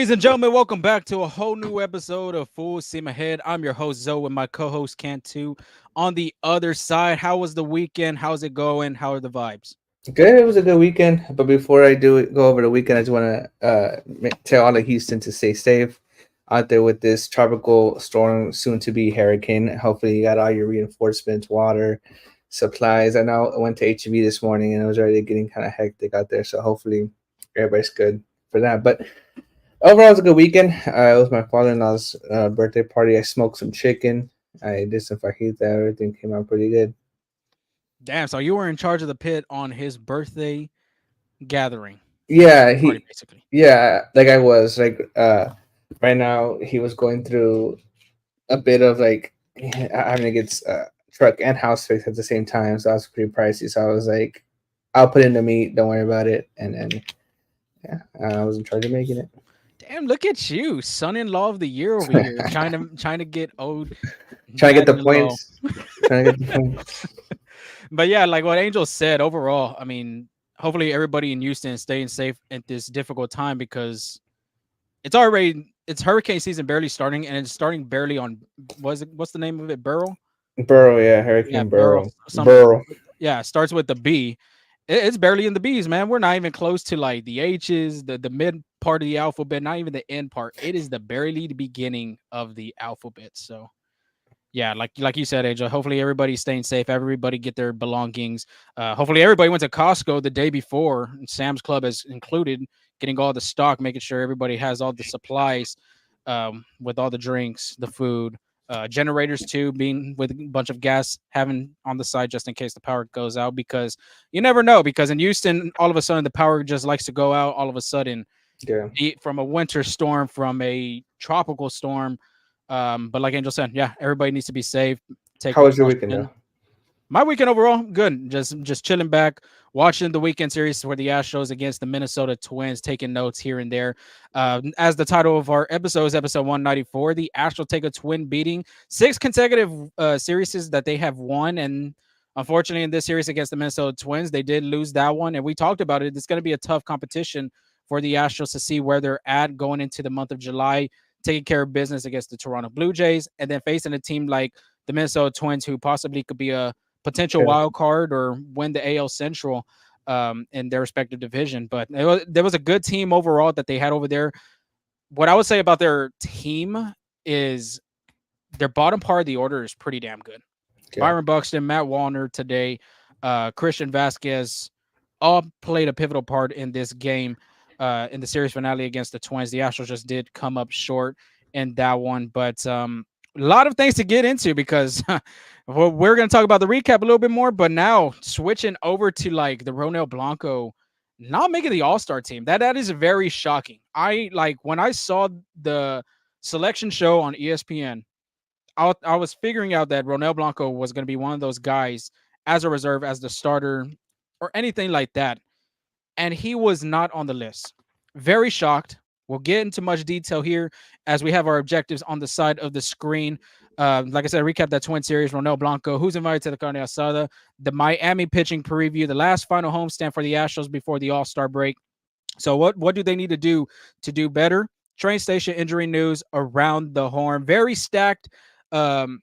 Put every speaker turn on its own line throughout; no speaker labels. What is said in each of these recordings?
Ladies and gentlemen, welcome back to a whole new episode of Full Steam Ahead. I'm your host, Zoe, with my co-host, Cantu. On the other side, how was the weekend? How's it going? How are the vibes?
Good. It was a good weekend. But before I go over the weekend, I just want to tell all of Houston to stay safe out there with this tropical storm, soon to be hurricane. Hopefully, you got all your reinforcements, water, supplies. I know I went to HEB this morning and it was already getting kind of hectic out there. So hopefully, everybody's good for that. But overall, it was a good weekend. It was my father-in-law's birthday party. I smoked some chicken. I did some fajita. Everything came out pretty good.
Damn, so you were in charge of the pit on his birthday gathering
Yeah,
party,
he
basically.
yeah, like I was like right now he was going through a bit of like having to get truck and house fixed at the same time, so that was pretty pricey. So I was like, I'll put in the meat, don't worry about it. And then yeah, I was in charge of making it.
Damn, look at you, son-in-law of the year over here, trying to get owed
Trying to get the
dad-in-law.
points. Trying to get the points.
But yeah, like what Angel said, overall, I mean, hopefully everybody in Houston is staying safe at this difficult time because it's hurricane season barely starting and it's starting barely on what's the name of it? Burrow?
Burrow, yeah,
Yeah,
Hurricane
Burrow.
Burrow.
Some
Burrow.
yeah, it starts with the B. It's barely in the B's, man. We're not even close to like the H's, the mid part of the alphabet, not even the end part. It is the barely the beginning of the alphabet. So yeah, like you said, AJ. Hopefully everybody's staying safe. Everybody get their belongings. Hopefully everybody went to Costco the day before. And Sam's Club is included, getting all the stock, making sure everybody has all the supplies, with all the drinks, the food, generators too, being with a bunch of gas having on the side just in case the power goes out. Because you never know. Because in Houston, all of a sudden the power just likes to go out. All of a sudden,
Yeah.
from a winter storm, from a tropical storm. But like Angel said, yeah, everybody needs to be safe, take
How was your weekend though?
precaution. My weekend overall, good. Just chilling back, watching the weekend series for the Astros against the Minnesota Twins, taking notes here and there. As the title of our episode is episode 194, the Astros take a twin beating, 6 consecutive series that they have won, and unfortunately in this series against the Minnesota Twins, they did lose that one. And we talked about it. It's going to be a tough competition for the Astros to see where they're at going into the month of July, taking care of business against the Toronto Blue Jays, and then facing a team like the Minnesota Twins, who possibly could be a potential
Yeah.
wild card or win the AL Central in their respective division. But there was a good team overall that they had over there. What I would say about their team is their bottom part of the order is pretty damn good.
Yeah.
Byron Buxton, Matt Wallner today, Christian Vasquez all played a pivotal part in this game, in the series finale against the Twins. The Astros just did come up short in that one, but a lot of things to get into because we're going to talk about the recap a little bit more. But now switching over to like the Ronel Blanco not making the All-Star team, that is very shocking. I like when I saw the selection show on ESPN. I was figuring out that Ronel Blanco was going to be one of those guys as a reserve, as the starter, or anything like that. And he was not on the list. Very shocked. We'll get into much detail here as we have our objectives on the side of the screen. Like I said, recap that twin series. Ronel Blanco, who's invited to the Carne Asada, the Miami pitching preview, the last final homestand for the Astros before the All-Star break. So what do they need to do better? Train station injury news around the horn. Very stacked. Um,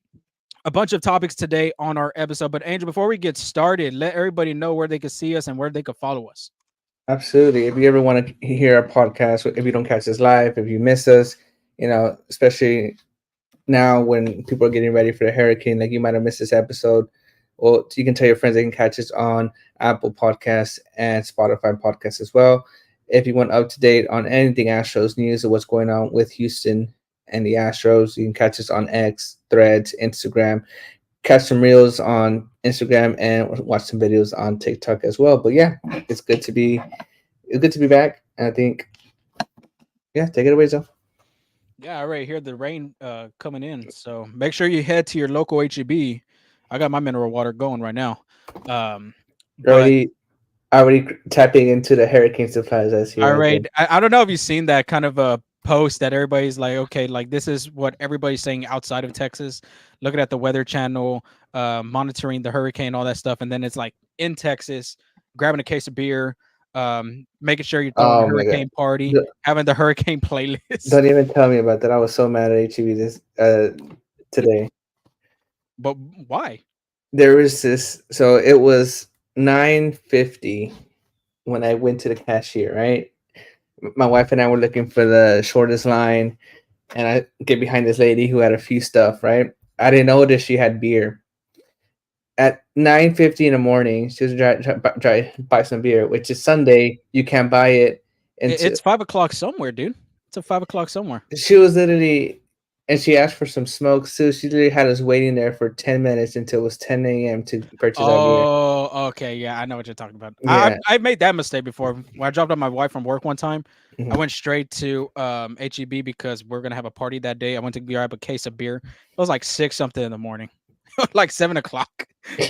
a bunch of topics today on our episode. But Angel, before we get started, let everybody know where they can see us and where they can follow us.
Absolutely. If you ever want to hear our podcast, if you don't catch us live, if you miss us, especially now when people are getting ready for the hurricane, like you might have missed this episode, well, you can tell your friends they can catch us on Apple Podcasts and Spotify Podcasts as well. If you want up to date on anything Astros news or what's going on with Houston and the Astros, you can catch us on X, Threads, Instagram. Catch some reels on Instagram and watch some videos on TikTok as well. But yeah, it's good to be back. And I think, yeah, take it away, Zoe.
Yeah, I already hear the rain coming in. So make sure you head to your local HEB. I got my mineral water going right now. But
Already tapping into the hurricane supplies I see
I
right there.
already I don't know if you've seen that kind of a post that everybody's like, okay, like this is what everybody's saying outside of Texas, looking at the weather channel, monitoring the hurricane, all that stuff, and then it's like in Texas, grabbing a case of beer, Making sure you're throwing the
Oh my god.
hurricane party,
D-
having the hurricane playlist.
Don't even tell me about that. I was so mad at HEB this today.
But why?
There was this, so it was 9:50 when I went to the cashier, right? My wife and I were looking for the shortest line, and I get behind this lady who had a few stuff, right? I didn't notice she had beer. At 9:50 in the morning, she was try buy some beer, which is Sunday. You can't buy it until
It's 5 o'clock somewhere, dude. It's a 5 o'clock somewhere.
she was literally, and she asked for some smokes too. She literally had us waiting there for 10 minutes until it was 10 a.m. to purchase our beer.
Oh, okay, yeah, I know what you're talking about.
Yeah.
I made that mistake before. When I dropped off my wife from work one time, I
Mhm.
went straight to HEB because we're gonna have a party that day. I went to grab a case of beer. It was like 6 something in the morning, like 7 o'clock,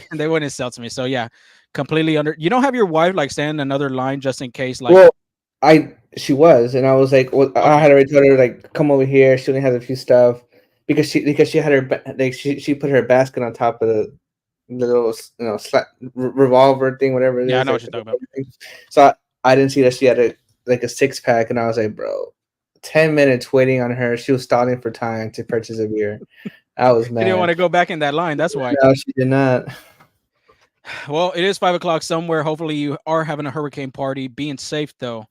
and they wouldn't sell to me. So yeah, completely under. You don't have your wife like stand in another line just in case, like
Well, she was, and I was like, well, I
okay,
had already told her like, come over here. She only has a few stuff because she had her like she put her basket on top of the little revolver thing, whatever it
yeah, I
is.
know
Like,
what you're talking about.
so I didn't see that she had a 6 pack, and I was like, bro, 10 minutes waiting on her. She was stalling for time to purchase a beer. I was
She didn't want
mad.
to go back in that line. That's why.
No, she did not.
Well, it is 5 o'clock somewhere. Hopefully, you are having a hurricane party. Being safe though,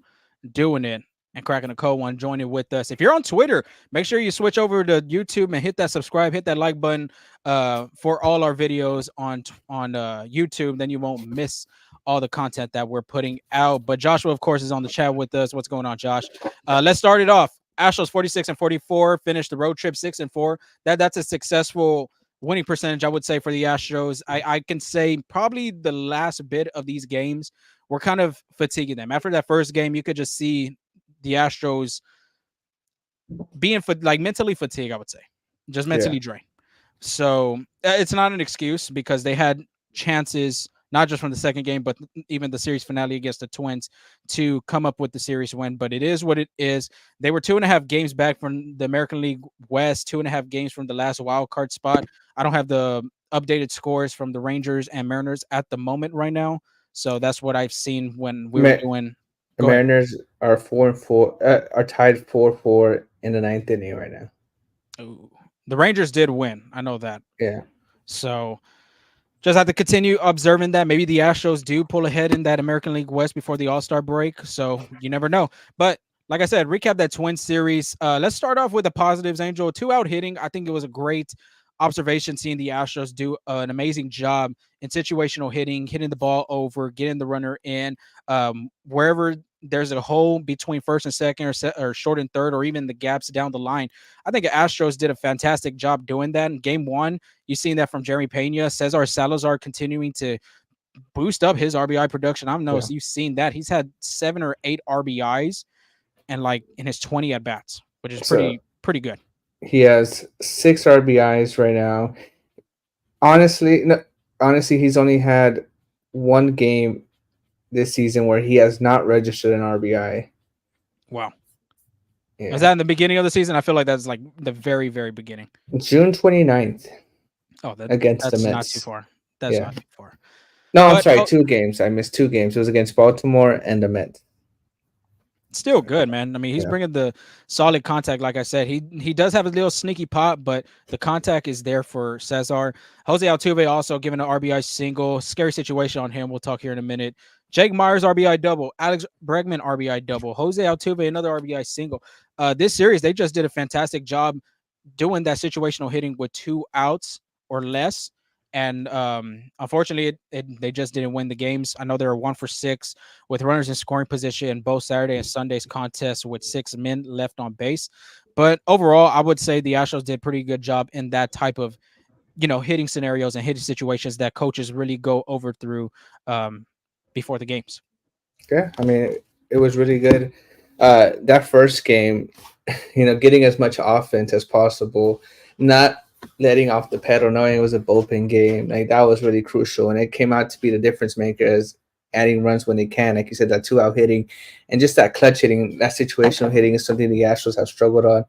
doing it and cracking a cold one. Join it with us. If you're on Twitter, make sure you switch over to YouTube and hit that subscribe, hit that like button for all our videos on YouTube. Then you won't miss all the content that we're putting out. But Joshua, of course, is on the chat with us. What's going on, Josh? Let's start it off. Astros 46-44 finished the road trip 6-4. That's a successful winning percentage, I would say, for the Astros. I can say probably the last bit of these games were kind of fatiguing them. After that first game, you could just see the Astros being like mentally fatigued, I would say, just
Yeah.
mentally drained. So it's not an excuse because they had chances, not just from the second game, but even the series finale against the Twins to come up with the series win. But it is what it is. They were 2.5 games back from the American League West, 2.5 games from the last wild card spot. I don't have the updated scores from the Rangers and Mariners at the moment right now. So that's what I've seen when we were
Ma-
doing.
the
Go ahead.
Mariners are 4-4. Are tied 4-4 in the ninth inning right now.
Ooh. The Rangers did win. I know that.
Yeah.
So just have to continue observing that. Maybe the Astros do pull ahead in that American League West before the All Star break. So you never know. But like I said, recap that Twin series. Let's start off with the positives. Angel, 2 out hitting. I think it was a great observation seeing the Astros do an amazing job in situational hitting, hitting the ball over, getting the runner in. Wherever there's a hole between first and second, or short and third, or even the gaps down the line. I think the Astros did a fantastic job doing that in game one. You've seen that from Jeremy Pena. Cesar Salazar continuing to boost up his RBI production. I've
Yeah.
noticed you've seen that. He's had 7 or 8 RBIs and like in his 20 at bats, which is
So
pretty good.
he has 6 RBIs right now. Honestly, no, honestly, he's only had one game this season where he has not registered an RBI.
Wow. Was
Yeah.
that in the beginning of the season? I feel like that's like the very, very beginning.
June 29th
Oh,
against the
that's not too
Mets.
far. That's
Yeah.
not too far.
No, I'm
But
sorry, 2 games. I missed 2 games. It was against Baltimore and the Mets.
still good, man. I mean, he's
Yeah.
bringing the solid contact. Like I said, he does have a little sneaky pop, but the contact is there for Cesar. Jose Altuve also giving an RBI single. Scary situation on him. We'll talk here in a minute. Jake Myers RBI double. Alex Bregman RBI double. Jose Altuve another RBI single. This series they just did a fantastic job doing that situational hitting with 2 outs or less. And unfortunately, they just didn't win the games. I know they were 1 for 6 with runners in scoring position in both Saturday and Sunday's contests with 6 men left on base. But overall, I would say the Astros did a pretty good job in that type of, hitting scenarios and hitting situations that coaches really go over through before the games.
Yeah, I mean, it was really good. That first game, getting as much offense as possible, not letting off the pedal, knowing it was a bullpen game, like that was really crucial, and it came out to be the difference maker as adding runs when they can. Like you said, that 2 out hitting, and just that clutch hitting, that situational hitting is something the Astros have struggled on.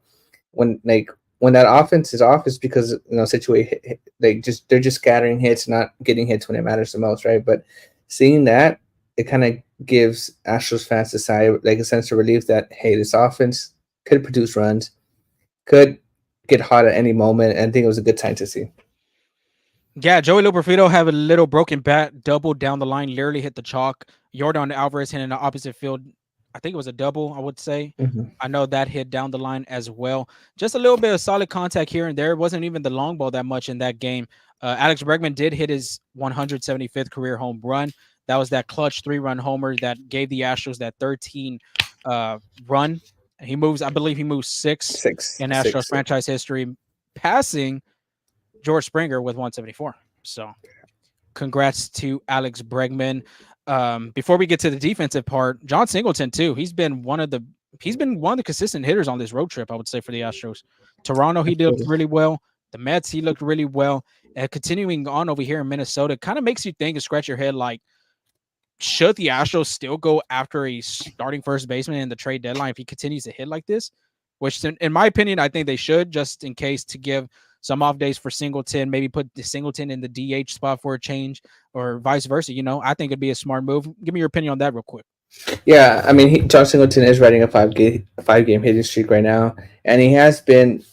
When that offense is off, it's because situation they're just scattering hits, not getting hits when it matters the most, right? But seeing that, it kind of gives Astros fans a sigh, like a sense of relief that hey, this offense could produce runs, could get hot at any moment, and I think it was a good sign to see.
Yeah, Joey Loperfido have a little broken bat, double down the line, literally hit the chalk. Yordan Alvarez hit in the opposite field. I think it was a double, I would say.
Mm-hmm.
I know that hit down the line as well. Just a little bit of solid contact here and there. It wasn't even the long ball that much in that game. Alex Bregman did hit his 175th career home run. That was that clutch 3-run homer that gave the Astros that 13 run. He moves, I believe he moves six
Six,
in Astros
six.
franchise history, passing George Springer with 174. So congrats to Alex Bregman. Before we get to the defensive part, Jon Singleton too. He's been one of the consistent hitters on this road trip, I would say, for the Astros. Toronto, he did
Absolutely.
really well. The Mets, he looked really well. And continuing on over here in Minnesota, kind of makes you think and scratch your head like, should the Astros still go after a starting first baseman in the trade deadline if he continues to hit like this? Which, in my opinion, I think they should, just in case to give some off days for Singleton, maybe put the Singleton in the DH spot for a change or vice versa. I think it'd be a smart move. Give me your opinion on that real quick.
Yeah, I mean, John Singleton is riding a five game hitting streak right now, and he has been,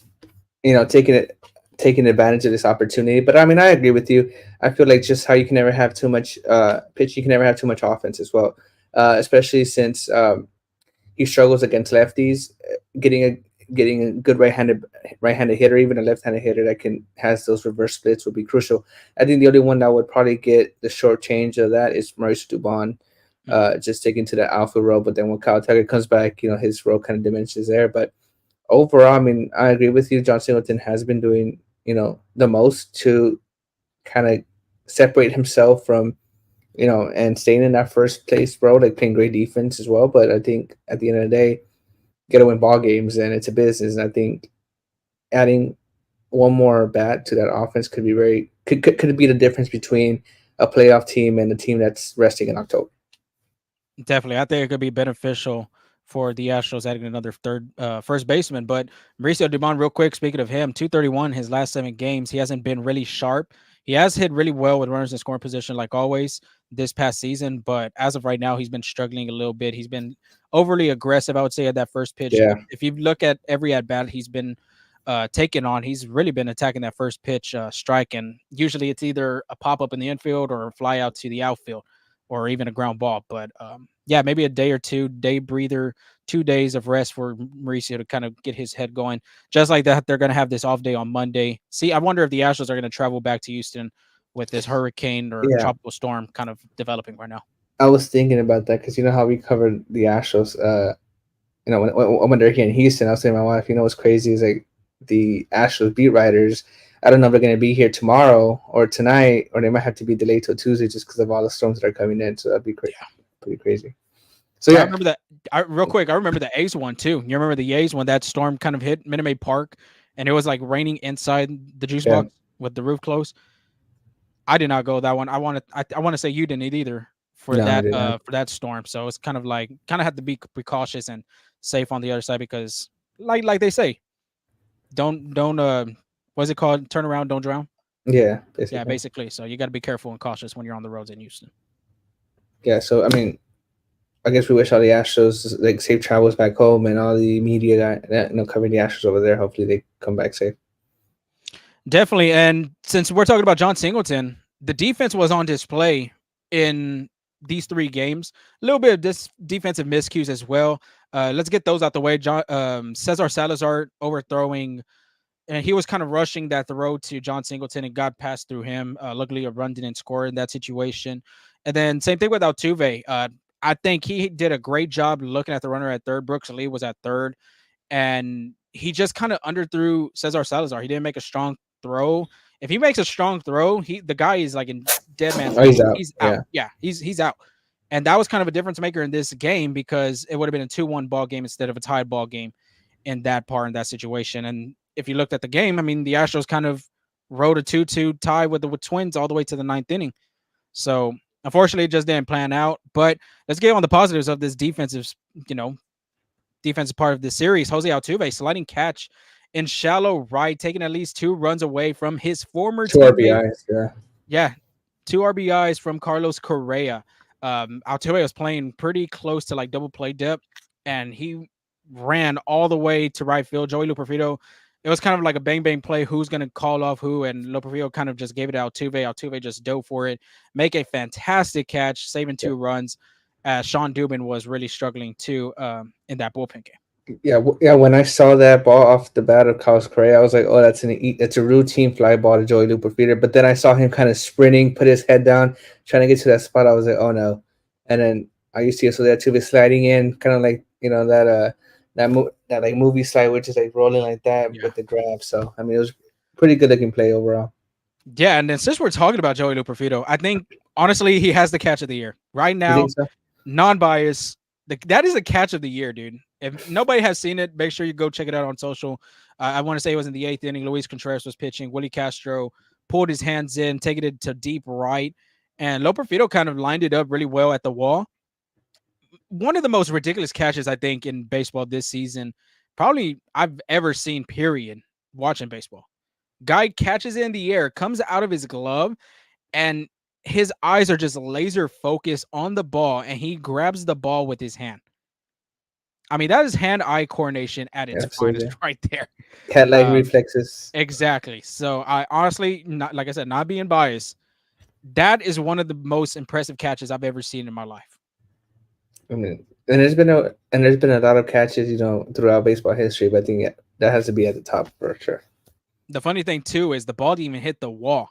taking advantage of this opportunity. But I mean, I agree with you. I feel like just how you can never have too much pitch, you can never have too much offense as well, especially since he struggles against lefties. Getting a getting a good right handed hitter, even a left handed hitter that can has those reverse splits would be crucial. I think the only one that would probably get the short change of that is Mauricio Dubon,
Mhm.
just taking to the alpha role. But then when Kyle Tucker comes back, his role kind of diminishes there. But overall, I mean, I agree with you. John Singleton has been doing the most to kind of separate himself from and staying in that first place role, like playing great defense as well. But I think at the end of the day, you got to win ball games, and it's a business. And I think adding one more bat to that offense could be could be the difference between a playoff team and a team that's resting in October.
Definitely. I think it could be beneficial for the Astros adding another first baseman. But Mauricio Dubon, real quick, speaking of him, 231 his last 7 games. He hasn't been really sharp. He has hit really well with runners in scoring position, like always, this past season. But as of right now, he's been struggling a little bit. He's been overly aggressive, I would say, at that first pitch.
Yeah,
If you look at every at bat he's been taken on, he's really been attacking that first pitch strike. And usually it's either a pop up in the infield or a fly out to the outfield or even a ground ball. But yeah, maybe a day or two, day breather, 2 days of rest for Mauricio to kind of get his head going. Just like that, they're going to have this off day on Monday. See, I wonder if the Astros are going to travel back to Houston with this hurricane or
yeah.
tropical storm kind of developing right now.
I was thinking about that because you know how we covered the Astros. When they're here in Houston, I was saying to my wife, what's crazy is like the Astros beat writers. I don't know if they're going to be here tomorrow or tonight, or they might have to be delayed till Tuesday just because of all the storms that are coming in. So that'd be crazy, pretty crazy. So
I
yeah,
remember that. Real quick, I remember the A's one too. You remember the A's when that storm kind of hit Minute Maid Park, and it was like raining inside the juice
yeah,
box with the roof closed. I did not go that one. I want to say you didn't either
no, I did not.
for that storm. So it's kind of like had to be precautious and safe on the other side because like they say, don't what's it called? Turn around, don't drown.
Yeah,
Yeah,
basically.
basically. So you got to be careful and cautious when you're on the roads in Houston.
Yeah, so I mean, I guess we wish all the Astros like safe travels back home, and all the media that covering the Astros over there. Hopefully, they come back safe.
Definitely. And since we're talking about Jon Singleton, the defense was on display in these 3 games. A little bit of this defensive miscues as well. Let's get those out the way. Cesar Salazar overthrowing, and he was kind of rushing that throw to Jon Singleton and got passed through him. Luckily, a run didn't score in that situation. And then same thing with Altuve. I think he did a great job looking at the runner at third. Brooks Lee was at third, and he just kind of underthrew Cesar Salazar. He didn't make a strong throw. If he makes a strong throw, the guy is like in dead man's
Oh, he's
game.
out.
He's out.
Yeah,
Yeah, he's out. And that was kind of a difference maker in this game because it would have been a 2-1 ball game instead of a tied ball game in that situation. And if you looked at the game, I mean, the Astros kind of rode a 2-2 tie with the Twins all the way to the 9th inning. So unfortunately, it just didn't plan out. But let's get on the positives of this you know, defensive part of the series. Jose Altuve sliding catch in shallow right, taking at least 2 runs away from his former
two
teammate.
RBIs. Yeah,
Yeah, 2 RBIs from Carlos Correa. Altuve was playing pretty close to like double play depth, and he ran all the way to right field. Joey Loperfido, it was kind of like a bang bang play. Who's going to call off who? And Loperfido kind of just gave it to Altuve. Altuve just dove for it, make a fantastic catch, saving
Yeah,
2 runs. As Sean Dubin was really struggling too in that bullpen game.
yeah, yeah. When I saw that ball off the bat of Carlos Correa, I was like, "Oh, that's a routine fly ball to Joey Loperfido." But then I saw him kind of sprinting, put his head down, trying to get to that spot. I was like, "Oh no!" And then I used to see so that too, sliding in, kind of like that like movie slide, which is like rolling like that
Yeah.
with the grab. So I mean, it was pretty good looking play overall.
Yeah, and then since we're talking about Joey Loperfido, I think honestly he has the catch of the year right
You think
now.
so?
Non-bias, that is the catch of the year, dude. If nobody has seen it, make sure you go check it out on social. I want to say it was in the 8th inning. Luis Contreras was pitching. Willie Castro pulled his hands in, taking it to deep right, and Loperfido kind of lined it up really well at the wall. One of the most ridiculous catches I think in baseball this season, probably I've ever seen. Period. Watching baseball, guy catches it in the air, comes out of his glove, and his eyes are just laser focused on the ball, and he grabs the ball with his hand. I mean, that is hand-eye coordination at its finest
Absolutely.
right there.
Cat like
Um,
reflexes.
exactly. So I honestly, not like I said, not being biased, that is one of the most impressive catches I've ever seen in my life.
I mean, and there's been a lot of catches, throughout baseball history. But I think that has to be at the top for sure.
The funny thing too is the ball didn't even hit the wall.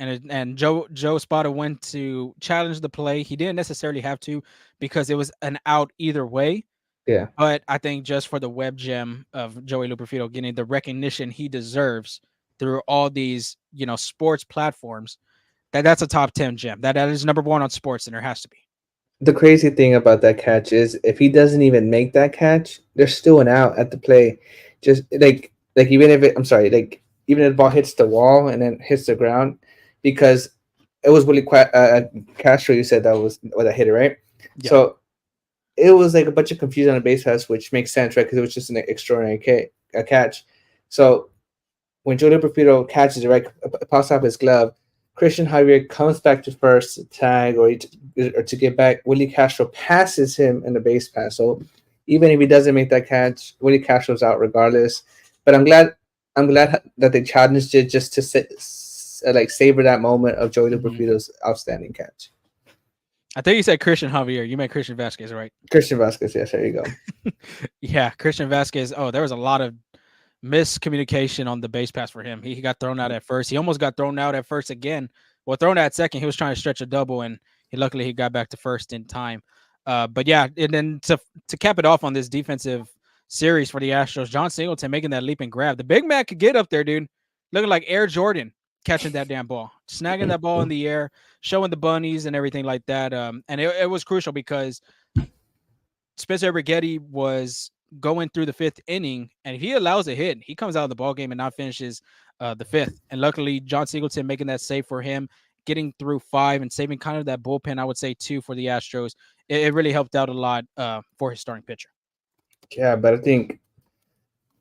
And Joe Spada went to challenge the play. He didn't necessarily have to because it was an out either way.
Yeah.
But I think just for the web gem of Joey Luperfido getting the recognition he deserves through all these, sports platforms, that's a top 10 gem. That is number one on sports, and there has to be.
The crazy thing about that catch is if he doesn't even make that catch, there's still an out at the play. Just like even if I'm sorry, like even if the ball hits the wall and then hits the ground, because it was really quite Castro. You said that was what that hit it, right?
Yeah.
So it was like a bunch of confusion on the base pass, which makes sense, right? Because it was just an extraordinary catch. So when Joe Loperfido catches it, right, pops off his glove, Christian Javier comes back to first to tag or to get back. Willie Castro passes him in the base pass. So even if he doesn't make that catch, Willie Castro's out regardless. But I'm glad that they challenged it just to like savor that moment of Joey
Mhm.
Loperfido's outstanding catch.
I think you said Christian Javier. You meant Christian Vasquez, right?
Christian Vasquez, yes, there you go.
Yeah, Christian Vasquez. Oh, there was a lot of miscommunication on the base pass for him. He got thrown out at first. He almost got thrown out at first again. Well, thrown out at second. He was trying to stretch a double, and luckily he got back to first in time. But yeah, and then to cap it off on this defensive series for the Astros, Jon Singleton making that leap and grab. The big man could get up there, dude. Looking like Air Jordan catching that damn ball, snagging that ball in the air, showing the bunnies and everything like that. And it was crucial because Spencer Rigetti was going through the 5th inning, and if he allows a hit, he comes out of the ball game and not finishes the 5th. And luckily, Jon Singleton making that save for him, getting through 5 and saving kind of that bullpen, I would say, too, for the Astros. It really helped out a lot for his starting pitcher.
Yeah, but I think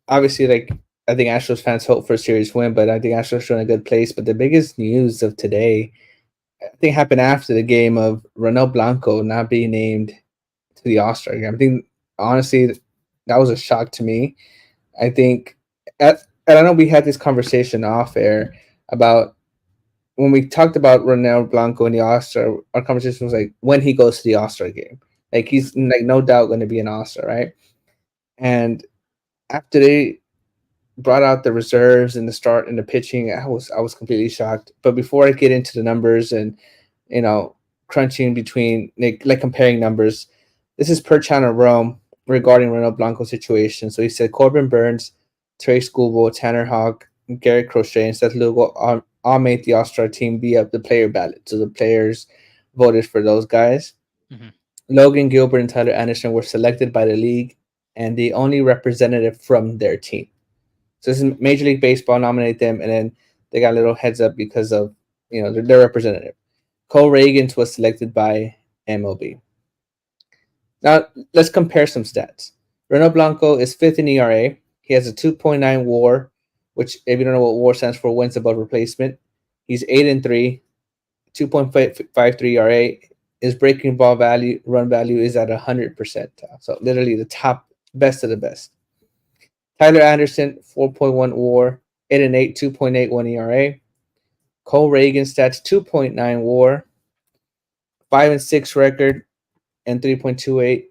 obviously, like I think Astros fans hope for a series win, but I think Astros are in a good place. But the biggest news of today, I think, happened after the game of Ronel Blanco not being named to the All Star game. I think honestly, that was a shock to me. I think, and I know we had this conversation off air about when we talked about Ronel Blanco in the All Star. Our conversation was like when he goes to the All Star game, like he's like no doubt going to be an All Star, right? And after they brought out the reserves and the start and the pitching, I was completely shocked. But before I get into the numbers and you know crunching between like comparing numbers, this is per Channel Rome regarding Ronald Blanco's situation. So he said Corbin Burns, Trey Schoolboy, Tanner Hawk, Garrett Crochet, and Seth Lugo all made the All Star team via the player ballot. So the players voted for those guys.
Mm-hmm.
Logan Gilbert and Tyler Anderson were selected by the league and the only representative from their team. So this is Major League Baseball nominate them, and then they got a little heads up because of their representative. Cole Reagans was selected by MLB. Now let's compare some stats. Ronald Blanco is fifth in ERA. He has a 2.9 WAR, which if you don't know what WAR stands for, wins above replacement. He's 8-3, 2.53 ERA, His breaking ball value, run value is at 100%. So literally the top best of the best. Tyler Anderson, 4.1 WAR, 8 and 8, 2.81 ERA. Cole Reagan stats 2.9 WAR, 5 and 6 record, and 3.28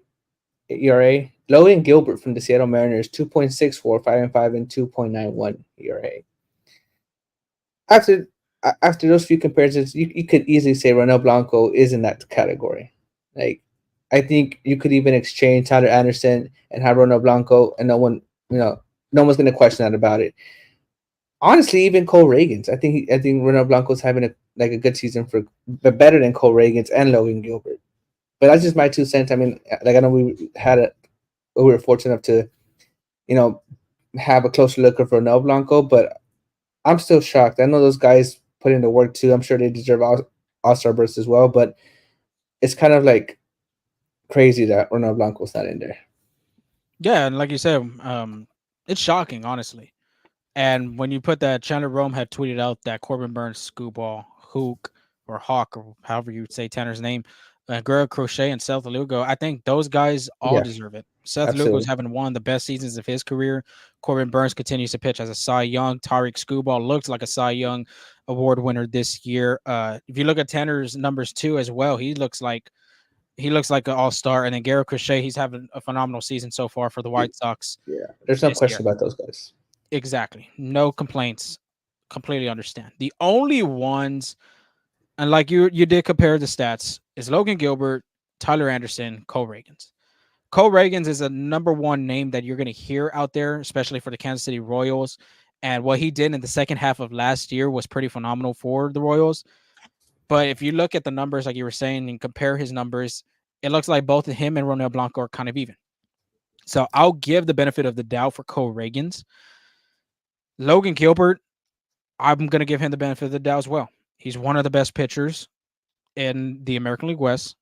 ERA. Logan Gilbert from the Seattle Mariners, 2.64, 5 and 5, and 2.91 ERA. After after those few comparisons, you could easily say Ronel Blanco is in that category. Like, I think you could even exchange Tyler Anderson and have Ronel Blanco, and no one's going to question that about it. Honestly, even Cole Reagan's. I think Ronel Blanco's having a good season but better than Cole Reagan's and Logan Gilbert. But that's just my 2 cents. I mean, like, I know we were fortunate enough to, you know, have a closer look at Ronel Blanco, but I'm still shocked. I know those guys put in the work too. I'm sure they deserve All-Star berths as well, but it's kind of like crazy that Ronel Blanco's not in there.
Yeah, and like you said, it's shocking, honestly. And when you put that, Chandler Rome had tweeted out that Corbin Burns, Scooball, Hook, or Hawk, or however you would say Tanner's name, Guerrero Crochet, and Seth Lugo, I think those guys all
Yeah,
deserve it. Seth Lugo's
absolutely.
having one of the best seasons of his career. Corbin Burns continues to pitch as a Cy Young. Tariq Scooball looks like a Cy Young award winner this year. If you look at Tanner's numbers too as well, he looks like an all-star. And then Garrett Crochet, he's having a phenomenal season so far for the White Sox
Yeah, there's no
this year.
question about those guys.
Exactly. No complaints. Completely understand. The only ones, and like you did compare the stats, is Logan Gilbert, Tyler Anderson, Cole Reagans. Cole Reagans is a number one name that you're going to hear out there, especially for the Kansas City Royals. And what he did in the second half of last year was pretty phenomenal for the Royals. But if you look at the numbers, like you were saying, and compare his numbers, it looks like both him and Ronel Blanco are kind of even. So I'll give the benefit of the doubt for Cole Reagans. Logan Gilbert, I'm going to give him the benefit of the doubt as well. He's one of the best pitchers in the American League West.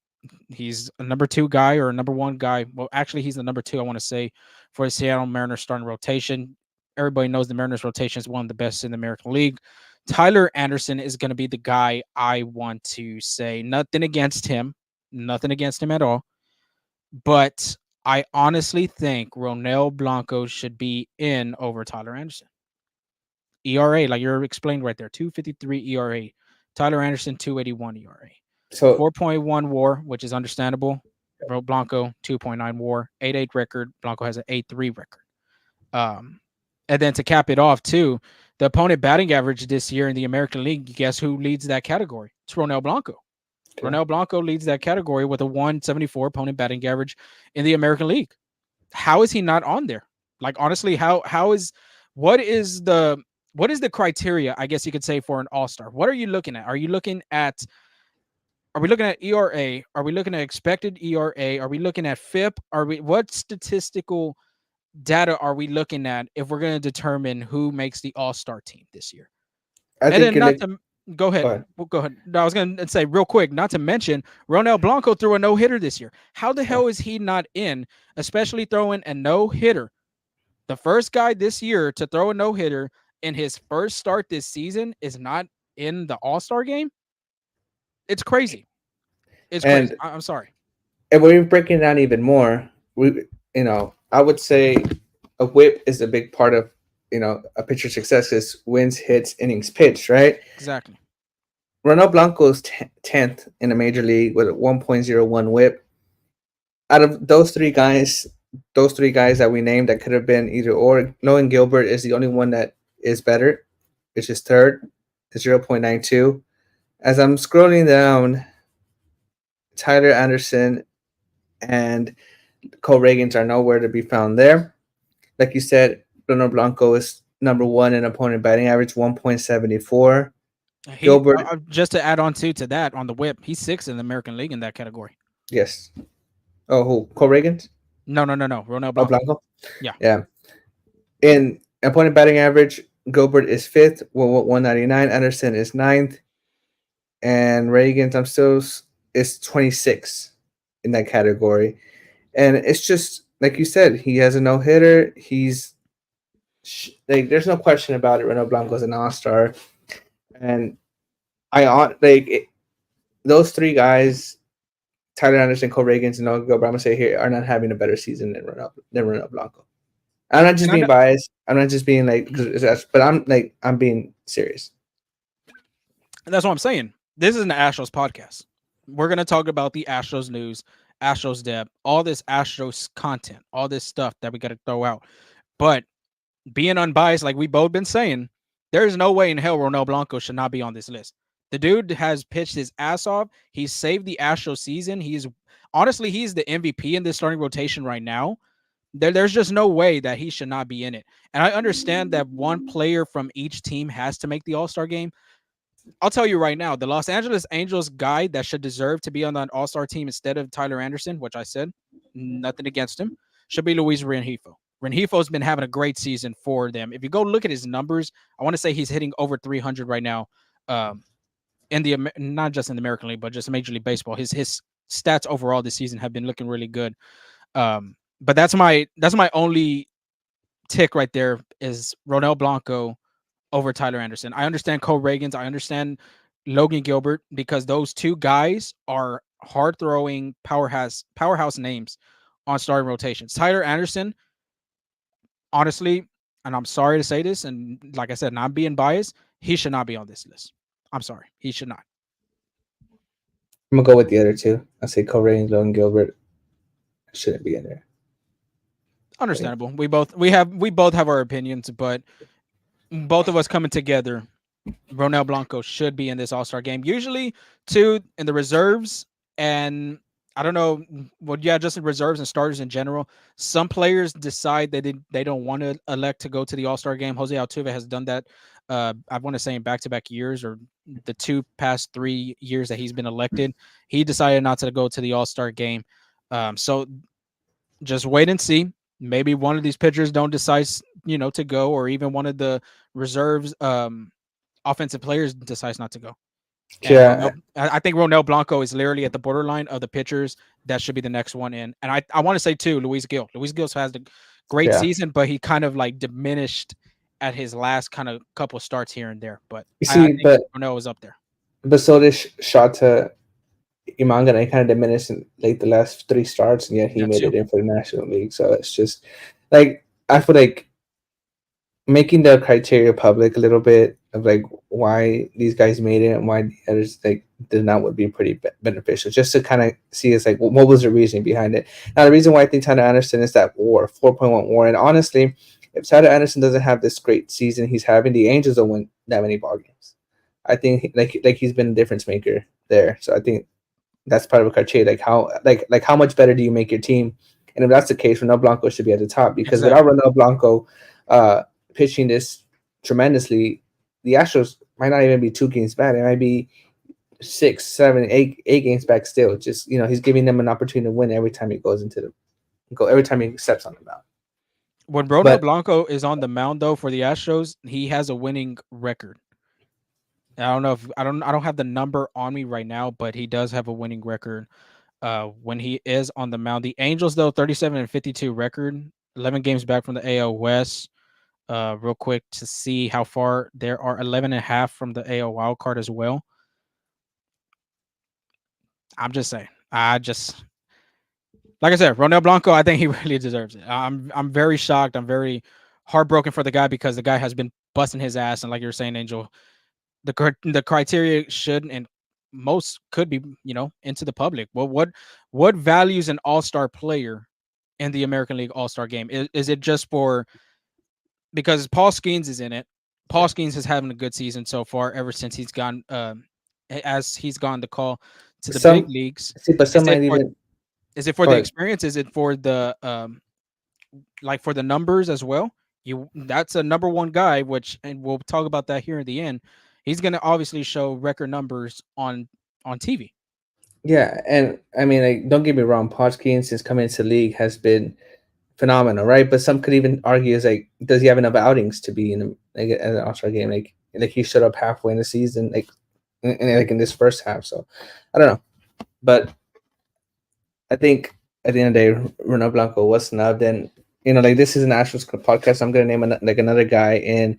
He's a number two guy or a number one guy. Well, actually, he's the number two, I want to say, for the Seattle Mariners starting rotation. Everybody knows the Mariners rotation is one of the best in the American League. Tyler Anderson is going to be the guy I want to say. Nothing against him at all. But I honestly think Ronel Blanco should be in over Tyler Anderson. ERA, like you're explained right there, 2.53 ERA. Tyler Anderson, 2.81 ERA.
So
4.1 WAR, which is understandable. Blanco, 2.9 WAR, 8.8 record. Blanco has an 8.3 record. And then to cap it off, too, the opponent batting average this year in the American League, guess who leads that category? It's Ronel Blanco.
okay.
Ronel Blanco leads that category with a 174 opponent batting average in the American League. How is he not on there? Like, honestly, what is the criteria, I guess you could say, for an all-star? What are you looking at? Are we looking at ERA? Are we looking at expected ERA? Are we looking at FIP? What statistical data are we looking at if we're going to determine who makes the all-star team this year?
I
And
think
then
you're
not
like,
to go ahead.
go ahead.
Well, go ahead. No, I was going to say real quick, not to mention Ronel Blanco threw a no-hitter this year. How the
Yeah.
hell is he not in, especially throwing a no-hitter? The first guy this year to throw a no-hitter in his first start this season is not in the All-Star game. It's crazy. It's crazy.
And
I'm sorry.
and when we're breaking it down even more, I would say a whip is a big part of a pitcher's success is wins, hits, innings pitched, right?
Exactly.
Ronald Blanco is 10th in the major league with a 1.01 whip. Out of those three guys that we named that could have been either or, Logan Gilbert is the only one that is better, which is third, 0.92. As I'm scrolling down, Tyler Anderson and Cole Reagans are nowhere to be found there. Like you said, Bruno Blanco is number one in opponent batting average, 1.74. Gilbert,
Just to add on to that on the whip, he's sixth in the American League in that category.
yes. Oh, who? Cole Reagans?
No. Ronel
Oh,
Blanco.
Blanco?
Yeah.
Yeah. In opponent batting average, Gilbert is fifth, 199. Anderson is ninth. And Reagans, is 26 in that category. And it's just, like you said, he has a no hitter. There's no question about it. Ronald Blanco is an all star. And those three guys Tyler Anderson, Cole Reagans, and Gilbert, I'm gonna say here are not having a better season than Ronel Blanco. I'm not just
And I
being
know
biased. I'm not just being like, but I'm being serious.
and that's what I'm saying. This is an Astros podcast. We're gonna talk about the Astros news, Astros depth, all this Astros content, all this stuff that we gotta throw out. But being unbiased, like we both been saying, there's no way in hell Ronel Blanco should not be on this list. The dude has pitched his ass off. He's saved the Astros season. He's honestly he's the MVP in this starting rotation right now. There's just no way that he should not be in it. And I understand that one player from each team has to make the All Star game. I'll tell you right now, the Los Angeles Angels guy that should deserve to be on the All Star team instead of Tyler Anderson, which I said nothing against him, should be Luis Rengifo. Rengifo been having a great season for them. If you go look at his numbers, I want to say he's hitting over 300 right now. In the not just in the American League, but just Major League Baseball. His stats overall this season have been looking really good. But that's my only tick right there is Ronel Blanco over Tyler Anderson. I understand Cole Reagans. I understand Logan Gilbert because those two guys are hard throwing powerhouse names on starting rotations. Tyler Anderson, honestly, and I'm sorry to say this, and like I said, not being biased, he should not be on this list. I'm sorry, he should not.
I'm gonna go with the other two. I say Correa and Logan Gilbert shouldn't be in there.
Understandable. We both have our opinions, but both of us coming together, Ronel Blanco should be in this All-Star game. Usually two in the reserves, and I don't know, well, yeah, just in reserves and starters in general. Some players decide they don't want to elect to go to the All-Star game. Jose Altuve has done that. I want to say in back-to-back years or the past 3 years that he's been elected, he decided not to go to the All-Star game. So just wait and see. Maybe one of these pitchers don't decide, to go, or even one of the reserves offensive players decides not to go. And
Yeah,
I think Ronel Blanco is literally at the borderline of the pitchers that should be the next one in. And I want to say too, Luis Gil. Luis Gil has the great
yeah.
season, but he kind of like diminished at his last kind of couple starts here and there. But
You
I
see,
think Ronel is up there.
but so this shot to Imanga, and kind of diminished in like the last 3 starts, and yet he
That
made
too.
it in for the National League. So it's just like I feel like making the criteria public a little bit of like why these guys made it and why the others like did not would be pretty beneficial, just to kind of see it's like what was the reason behind it. Now the reason why I think Tyler Anderson is that WAR 4.1 WAR, and honestly, if Tyler Anderson doesn't have this great season he's having, the Angels don't win that many ball games. I think like he's been a difference maker there. So I think that's part of a criteria. Like how much better do you make your team? And if that's the case, Ronel Blanco should be at the top because without
Exactly.
Ronel Blanco pitching this tremendously, the Astros might not even be 2 games back. It might be 6, 7, 8 games back still. Just he's giving them an opportunity to win every time he goes into the go every time he steps on the mound.
When Ronel
But
Blanco is on the mound though for the Astros, he has a winning record. I don't know if I don't have the number on me right now, but he does have a winning record when he is on the mound. The Angels though 37-52 record, 11 games back from the AL West. Real quick to see how far there are 11 and a half from the AL wild card as well. I'm just saying. Like I said, Ronel Blanco, I think he really deserves it. I'm very shocked. I'm very heartbroken for the guy because the guy has been busting his ass, and like you're saying, Angel, the criteria should and most could be into the public. Well, what values an all-star player in the American League All-Star game? Is it just for because Paul Skeens is in it? Paul Skeens is having a good season so far ever since he's gone as he's gone the call to the big
some
leagues.
see, but
Is
some
it
might
for
even go
the
ahead.
experience? Is it for the like for the numbers as well? That's a number one guy, which and we'll talk about that here in the end. He's gonna obviously show record numbers on TV.
Yeah, and I mean, like, don't get me wrong, Podkins since coming into the league has been phenomenal, right? But some could even argue is like, does he have enough outings to be in an All-Star game? Like he showed up halfway in the season, like like in this first half. So I don't know, but I think at the end of the day, Ronel Blanco was snubbed, and like this is an Astros podcast. I'm gonna name like another guy in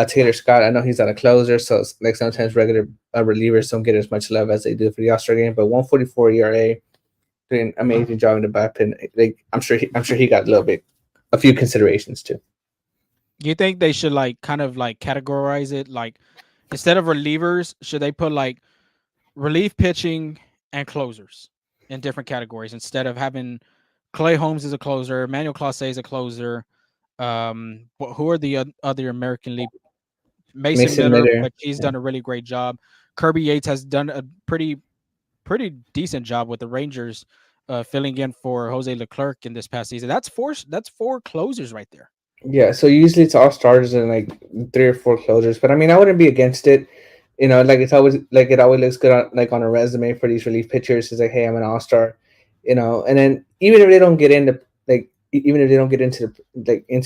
Taylor Scott. I know he's not a closer, so like sometimes regular relievers don't get as much love as they do for the All-Star game. But 144 ERA, doing an amazing job in the bullpen. Like I'm sure he got a few considerations too.
You think they should like kind of like categorize it like instead of relievers, should they put like relief pitching and closers in different categories instead of having Clay Holmes as a closer, Manuel Clase as a closer. Who are the other American League? Mason
Mason
Miller,
Miller,
but he's
yeah.
done a really great job. Kirby Yates has done a pretty decent job with the Rangers, filling in for Jose Leclerc in this past season. That's four closers right there.
Yeah, so usually it's all starters and like three or four closers. But I mean, I wouldn't be against it. You know, like it always looks good on like on a resume for these relief pitchers. It's like, hey, I'm an all star. You know, and then even if they don't get into like even if they don't get into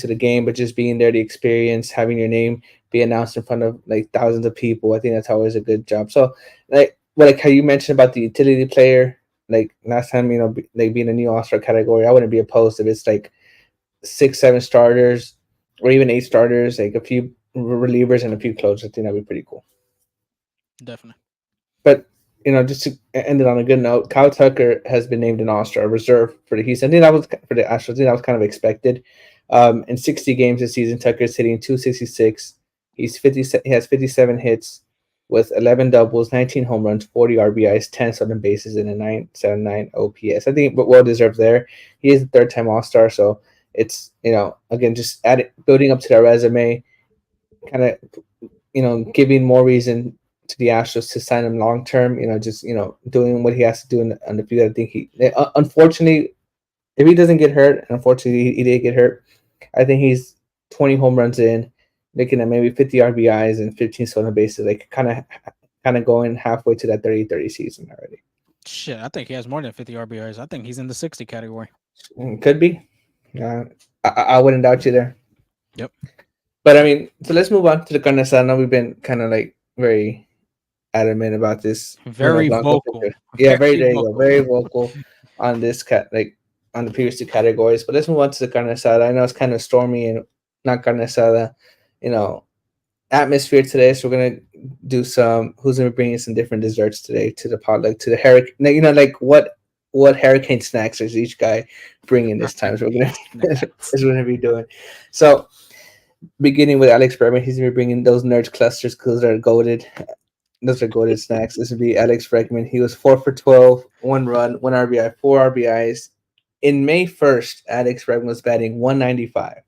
the game, but just being there, the experience, having your name be announced in front of like thousands of people, I think that's always a good job. So like how you mentioned about the utility player, like last time, you know, like being a new all star category, I wouldn't be opposed if it's like 6, 7 starters, or even 8 starters, like a few relievers and a few closers. I think that'd be pretty cool.
Definitely.
But you know, just to end it on a good note, Kyle Tucker has been named an All-Star reserve for the Houston. I think that was for the Astros. I think that was kind of expected. In 60 games this season, Tucker's hitting 266. He has 57 hits with 11 doubles, 19 home runs, 40 RBIs, 10 stolen bases, and a 979 OPS. I think, but well deserved there. He is the third-time All-Star, so it's, you know, again, just building up to that resume, kind of, you know, giving more reason to the Astros to sign him long term. You know, just, you know, doing what he has to do on the field. I think unfortunately, if he doesn't get hurt, and unfortunately he did get hurt, I think he's 20 home runs in, looking at maybe 50 RBIs and 15 stolen bases, like kind of going halfway to that 30-30 season already.
Shit, I think he has more than 50 RBIs. I think he's in the 60 category.
Could be. I wouldn't doubt you there.
Yep.
But I mean, so let's move on to the Carne. I know we've been kind of like very adamant about this.
Very vocal.
Yeah, very there you
vocal.
go. Very vocal on this like on the previous two categories. But let's move on to the Carne Asada. I know it's kind of stormy and not Carne Asada, you know, atmosphere today. So we're gonna do some. Who's gonna be bringing some different desserts today to the potluck, to the hurricane? You know, like what hurricane snacks is each guy bringing this time? So we're gonna be doing. So beginning with Alex Bregman, he's gonna be bringing those Nerds clusters because they're goaded. Those are goaded snacks. This would be Alex Bregman. He was 4 for 12, 1 run, 1 RBI, 4 RBIs. In May 1st, Alex Bregman was batting 195.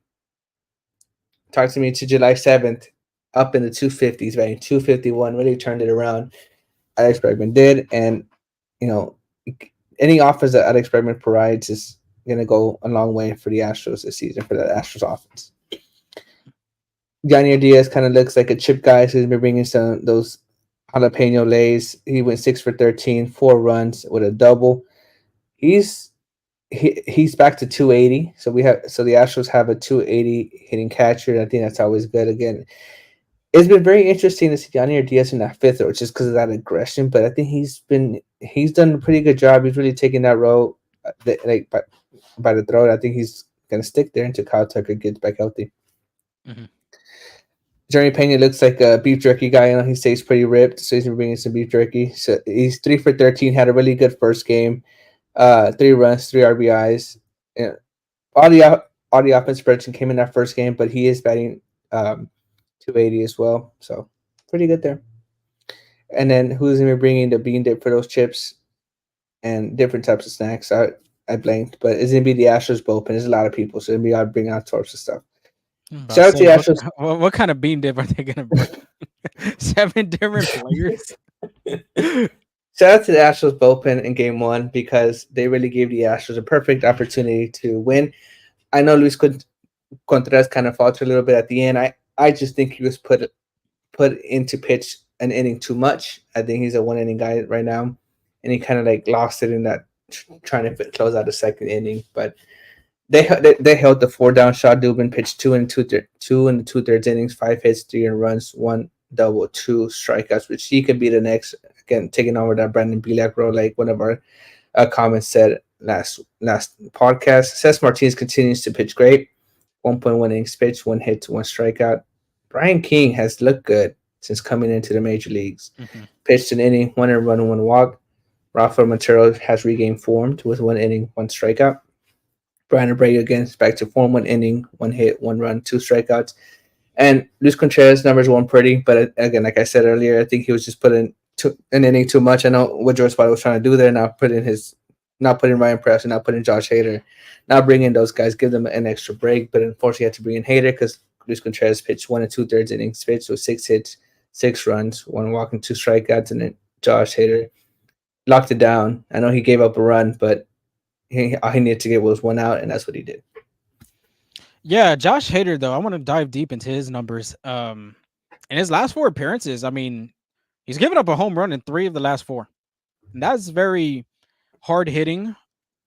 Talk to me to July 7th, up in the 250s, batting 251. Really turned it around. Alex Bregman did, and you know, any offers that Alex Bregman provides is gonna go a long way for the Astros this season, for the Astros offense. Johnny Diaz kind of looks like a chip guy, so he's been bringing some those jalapeno lays. He went 6 for 13, 4 runs with a double. He's back to 280. So the Astros have a 280 hitting catcher. I think that's always good. Again, it's been very interesting to see Johnny Diaz in that fifth, or just because of that aggression. But I think he's done a pretty good job. He's really taken that role, like by the throat. I think he's gonna stick there until Kyle Tucker gets back healthy.
Mm-hmm.
Jeremy Pena looks like a beef jerky guy. You know, he stays pretty ripped, so he's been bringing some beef jerky. So he's 3 for 13. Had a really good first game. 3 runs, 3 RBIs. Yeah. All the offensive production came in that first game, but he is batting 280 as well. So pretty good there. And then who's gonna be bringing the bean dip for those chips and different types of snacks? I blanked, but it's gonna be the Astros bullpen. There's a lot of people, so it'll be out bringing all sorts of stuff.
Shout out to the Astros. What kind of bean dip are they gonna bring? 7 different players.
Shout out to the Astros bullpen in Game 1 because they really gave the Astros a perfect opportunity to win. I know Luis Contreras kind of faltered a little bit at the end. I just think he was put into pitch an inning too much. I think he's a 1 inning guy right now, and he kind of like lost it in that trying to close out the second inning. But they held the 4 down. Shaw Dubin pitched 2 and 2/3 innings, 5 hits, 3 runs, 1 double, 2 strikeouts, which he could be the next, again, taking over that Brandon Bielak role, like one of our comments said last podcast. Cesar Martinez continues to pitch great. 1.1 innings pitched, 1 hit, 1 strikeout. Brian King has looked good since coming into the major leagues.
Mm-hmm.
Pitched an inning, 1 run, 1 walk. Rafael Montero has regained form with 1 inning, 1 strikeout. Brian Abreu again is back to form, 1 inning, 1 hit, 1 run, 2 strikeouts. And Luis Contreras numbers weren't pretty, but again, like I said earlier, I think he was just putting an inning too much. I know what George Spada was trying to do there, not putting Ryan Press and not putting Josh Hader, not bringing those guys, give them an extra break. But unfortunately, he had to bring in Hader because Luis Contreras pitched 1 and 2/3 innings pitched, so 6 hits, 6 runs, 1 walk, and 2 strikeouts, and then Josh Hader locked it down. I know he gave up a run, but all he needed to get was 1 out, and that's what he did.
Yeah, Josh Hader though, I want to dive deep into his numbers. In his last four appearances, I mean, he's given up a home run in three of the last four. And that's very hard hitting.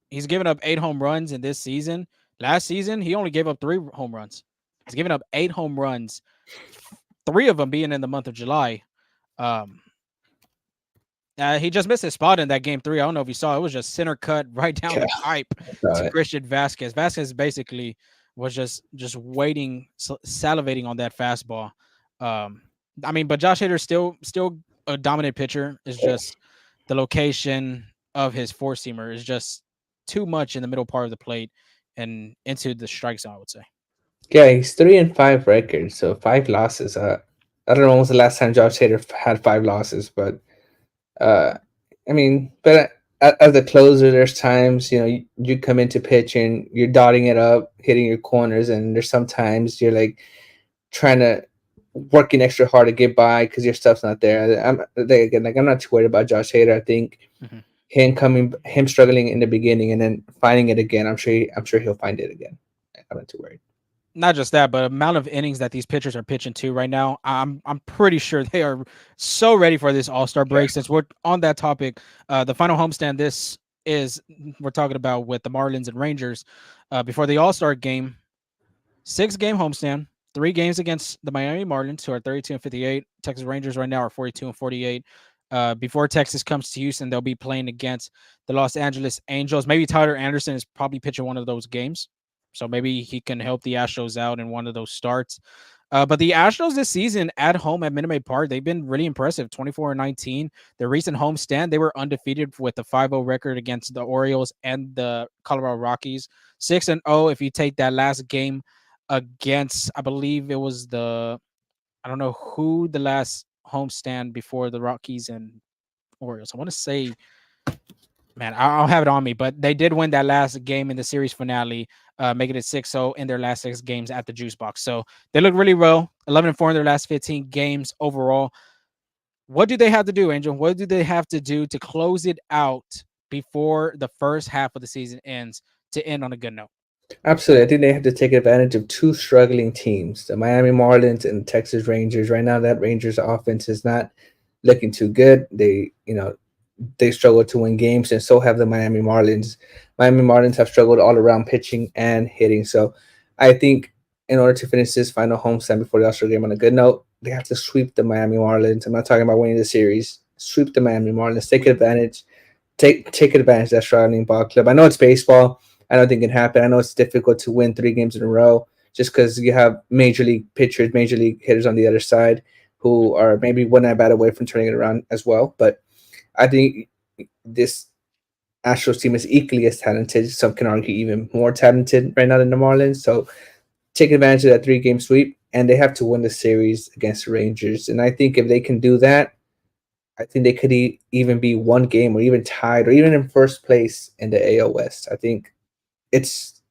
He's given up 8 home runs in this season. Last season, he only gave up 3 home runs. He's given up 8 home runs, three of them being in the month of July. Um, he just missed his spot in that game three. I don't know if you saw. It was just center cut right down
Yeah,
the pipe to Christian Vasquez. Vasquez basically was just waiting, salivating on that fastball. Um, I mean, but Josh Hader still a dominant pitcher. It's just the location of his four seamer is just too much in the middle part of the plate and into the strike zone, I would say.
Yeah, he's 3-5 record, so 5 losses. I don't know when was the last time Josh Hader had 5 losses, but uh, I mean, but as a closer, there's times you come into pitching, you're dotting it up, hitting your corners, and there's sometimes you're like trying to working extra hard to get by because your stuff's not there. I'm not too worried about Josh Hader. I think
Mm-hmm.
him struggling in the beginning and then finding it again. I'm sure he'll find it again. I'm not too worried.
Not just that, but amount of innings that these pitchers are pitching to right now, I'm pretty sure they are so ready for this All-Star break. Since we're on that topic, the final homestand this is we're talking about with the Marlins and Rangers before the All-Star game. 6-game homestand, 3 games against the Miami Marlins, who are 32 and 58. Texas Rangers right now are 42 and 48. Before Texas comes to Houston, they'll be playing against the Los Angeles Angels. Maybe Tyler Anderson is probably pitching one of those games. So maybe he can help the Astros out in one of those starts. But the Astros this season at home at Minute Maid Park, they've been really impressive. 24-19. Their recent homestand, they were undefeated with a 5-0 record against the Orioles and the Colorado Rockies. 6-0 if you take that last game against, I believe it was I don't know who the last homestand before the Rockies and Orioles. I want to say, man, I don't have it on me, but they did win that last game in the series finale, making it 6-0 in their last 6 games at the Juice Box. So they look really well. 11-4 in their last 15 games overall. What do they have to do, Angel? What do they have to do to close it out before the first half of the season ends to end on a good note?
Absolutely. I think they have to take advantage of two struggling teams, the Miami Marlins and the Texas Rangers. Right now, that Rangers offense is not looking too good. They struggle to win games, and so have the Miami Marlins. Miami Marlins have struggled all around pitching and hitting. So I think in order to finish this final homestand before the All-Star game on a good note, they have to sweep the Miami Marlins. I'm not talking about winning the series. Sweep the Miami Marlins. Take advantage of that struggling ball club. I know it's baseball. I don't think it can happen. I know it's difficult to win 3 games in a row just because you have major league pitchers, major league hitters on the other side who are maybe one at bat away from turning it around as well. But I think this Astros team is equally as talented. Some can argue even more talented right now than the Marlins. So take advantage of that 3 game sweep, and they have to win the series against the Rangers. And I think if they can do that, I think they could even be 1 game or even tied or even in first place in the AL West. I think it's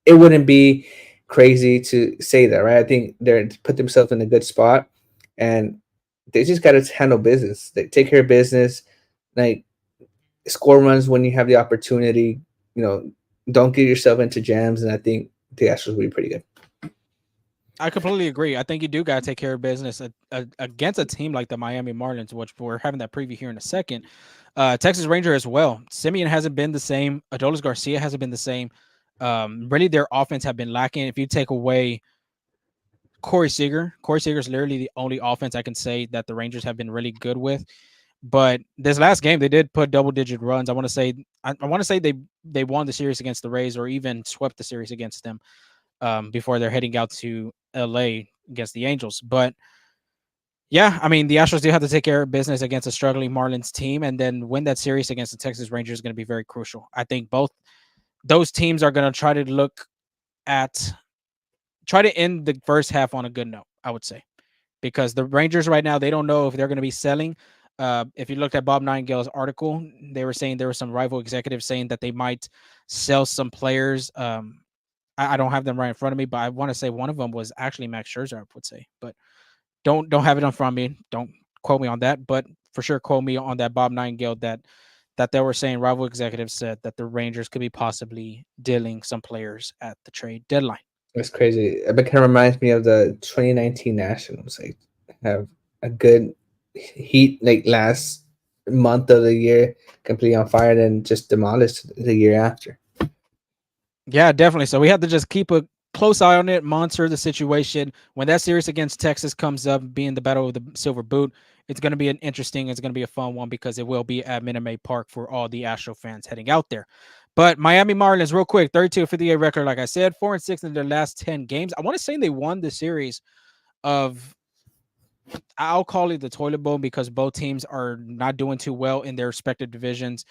it wouldn't be crazy to say that, right? I think they're put themselves in a good spot, and they just got to handle business. They take care of business, like score runs when you have the opportunity. You know, don't get yourself into jams, and I think the Astros will be pretty good.
I completely agree. I think you do got to take care of business against a team like the Miami Marlins, which we're having that preview here in a second. Texas Ranger as well. Simeon hasn't been the same. Adolis Garcia hasn't been the same. Really, their offense have been lacking. If you take away Corey Seager is literally the only offense I can say that the Rangers have been really good with. But this last game, they did put double-digit runs. I want to say, they won the series against the Rays or even swept the series against them before they're heading out to LA against the Angels. But Yeah, I mean the Astros do have to take care of business against a struggling Marlins team, and then win that series against the Texas Rangers is going to be very crucial. I think both those teams are going to try to at try to end the first half on a good note. I would say because the Rangers right now they don't know if they're going to be selling. If you looked at Bob Nightingale's article, they were saying there were some rival executives saying that they might sell some players. I don't have them right in front of me, but I want to say one of them was actually Max Scherzer. I would say, but don't have it in front of me. Don't quote me on that, but for sure quote me on that Bob Nightingale that they were saying rival executives said that the Rangers could be possibly dealing some players at the trade deadline.
It's crazy. It kind of reminds me of the 2019 Nationals. Like have a good heat like last month of the year, completely on fire, then just demolished the year after.
Yeah, definitely. So we have to just keep a close eye on it, monitor the situation. When that series against Texas comes up, being the battle of the Silver Boot, it's going to be it's going to be a fun one because it will be at Minute Maid Park for all the Astro fans heading out there. But Miami Marlins, real quick, 32-58 record, like I said, 4-6 in their last 10 games. I want to say they won the series of I'll call it the toilet bowl because both teams are not doing too well in their respective divisions.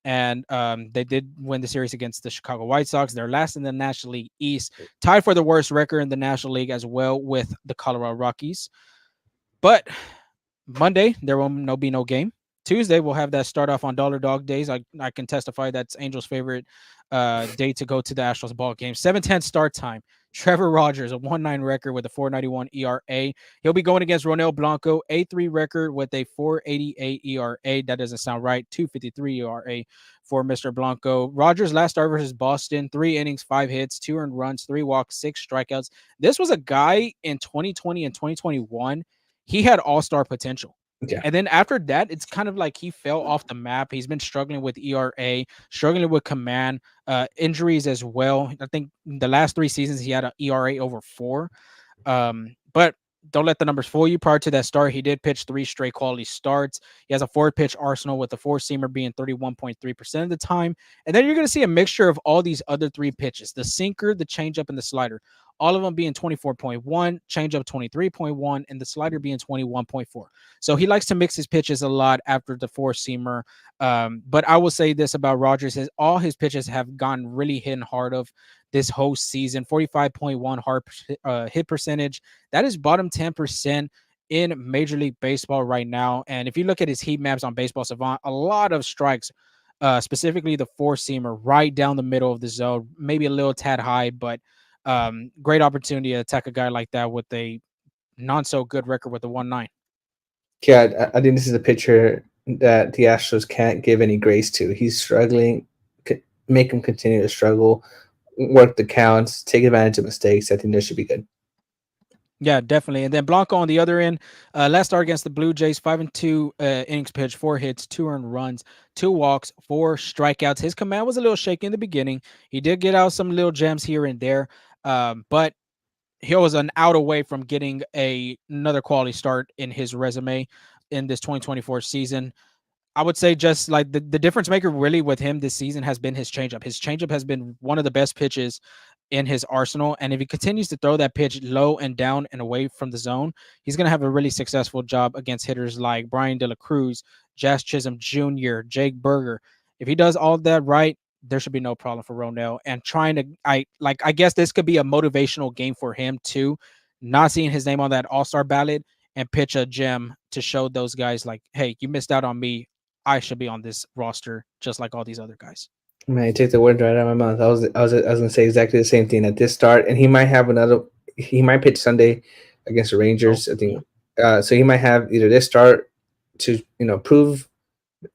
And they did win the series against the Chicago White Sox. They're last in the National League East, tied for the worst record in the National League as well with the Colorado Rockies. But Monday, there will be no game. Tuesday, we'll have that start off on Dollar Dog Days. I can testify that's Angel's favorite day to go to the Astros ball game. 7:10 start time. Trevor Rogers, a 1.9 record with a 4.91 ERA. He'll be going against Ronel Blanco, a 3 record with a 4.88 ERA. That doesn't sound right. 2.53 ERA for Mr. Blanco. Rogers last start versus Boston, 3 innings, 5 hits, 2 earned runs, 3 walks, 6 strikeouts. This was a guy in 2020 and 2021. He had all-star potential.
Yeah.
And then after that, it's kind of like he fell off the map. He's been struggling with ERA, struggling with command, injuries as well. I think the last 3 seasons he had an ERA over 4. But don't let the numbers fool you. Prior to that start, he did pitch 3 straight quality starts. He has a 4-pitch arsenal with the 4-seamer being 31.3% of the time. And then you're going to see a mixture of all these other 3 pitches: the sinker, the changeup, and the slider. All of them being 24.1, changeup 23.1, and the slider being 21.4. So he likes to mix his pitches a lot after the 4-seamer. But I will say this about Rogers: all his pitches have gone really hitting hard of this whole season. 45.1 hard hit percentage. That is bottom 10% in Major League Baseball right now. And if you look at his heat maps on Baseball Savant, a lot of strikes, specifically the 4-seamer, right down the middle of the zone, maybe a little tad high, but great opportunity to attack a guy like that with a not so good record with a 1.9.
Yeah, I think this is a pitcher that the Astros can't give any grace to. He's struggling, make him continue to struggle, work the counts, take advantage of mistakes. I think this should be good.
Yeah, definitely. And then Blanco on the other end, last start against the Blue Jays, 5-2 innings pitched, 4 hits, 2 earned runs, 2 walks, 4 strikeouts. His command was a little shaky in the beginning. He did get out some little gems here and there, but he was an out away from getting another quality start in his resume in this 2024 season. I would say just like the difference maker really with him this season has been his changeup. His changeup has been one of the best pitches in his arsenal. And if he continues to throw that pitch low and down and away from the zone, he's going to have a really successful job against hitters like Brian De La Cruz, Jazz Chisholm Jr., Jake Berger. If he does all of that right, there should be no problem for Ronel. And I guess this could be a motivational game for him too, not seeing his name on that All-Star ballot and pitch a gem to show those guys like, hey, you missed out on me. I should be on this roster just like all these other guys.
Man, you take the word right out of my mouth. I was gonna say exactly the same thing at this start, and he might have another. He might pitch Sunday against the Rangers. I think so. He might have either this start to prove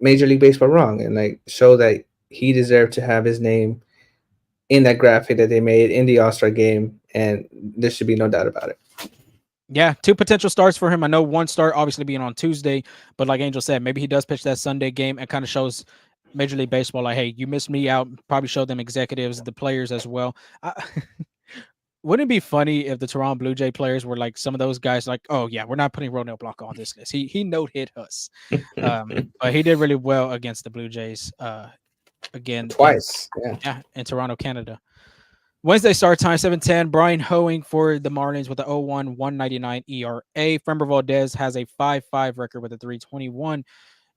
Major League Baseball wrong and like show that he deserved to have his name in that graphic that they made in the All-Star game, and there should be no doubt about it.
Yeah, 2 potential starts for him. I know one start obviously being on Tuesday, but like Angel said, maybe he does pitch that Sunday game and kind of shows Major League Baseball like, hey, you missed me out. Probably show them executives, the players as well. Wouldn't it be funny if the Toronto Blue Jay players were like some of those guys like, oh, yeah, we're not putting Ronel Blanco on this list. He no-hit us. But he did really well against the Blue Jays again.
Twice.
In Toronto, Canada. Wednesday start time 7:10. Brian Hoeing for the Marlins with a 0-1, 199 ERA. Framber Valdez has a 5.5 record with a 321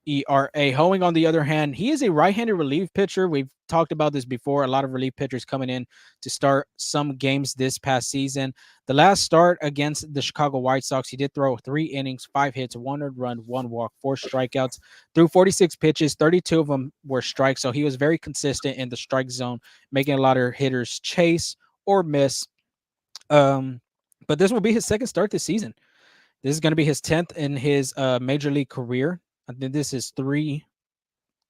ERA. Hoeing, on the other hand, he is a right-handed relief pitcher. We've talked about this before. A lot of relief pitchers coming in to start some games this past season. The last start against the Chicago White Sox, he did throw 3 innings, 5 hits, 1 earned run, 1 walk, 4 strikeouts, threw 46 pitches, 32 of them were strikes. So he was very consistent in the strike zone, making a lot of hitters chase or miss. Um, but this will be his second start this season. This is going to be his 10th in his major league career. I think this is three.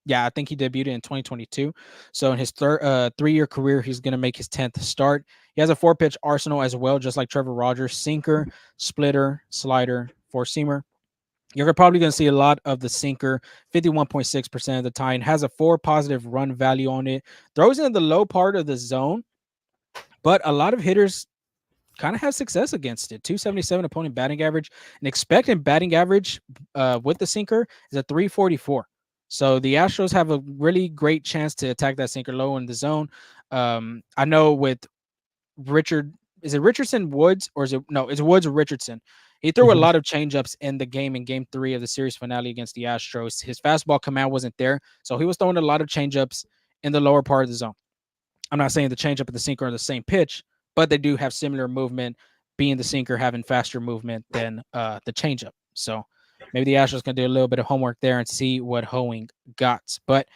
Yeah, I think he debuted in 2022. So in his 3-year career, he's going to make his 10th start. He has a 4-pitch arsenal as well, just like Trevor Rogers: sinker, splitter, slider, four-seamer. You're probably going to see a lot of the sinker, 51.6% of the time. Has a 4 positive run value on it. Throws in the low part of the zone, but a lot of hitters kind of have success against it. 277 opponent batting average. An expected batting average with the sinker is a 344. So the Astros have a really great chance to attack that sinker low in the zone. I know with Richard, is it Richardson Woods or is it no? It's Woods or Richardson. He threw a
Mhm.
lot of changeups in the game in Game 3 of the series finale against the Astros. His fastball command wasn't there, so he was throwing a lot of changeups in the lower part of the zone. I'm not saying the changeup and the sinker are the same pitch, but they do have similar movement, being the sinker having faster movement than the changeup. So maybe the Astros can do a little bit of homework there and see what Hoeing got. But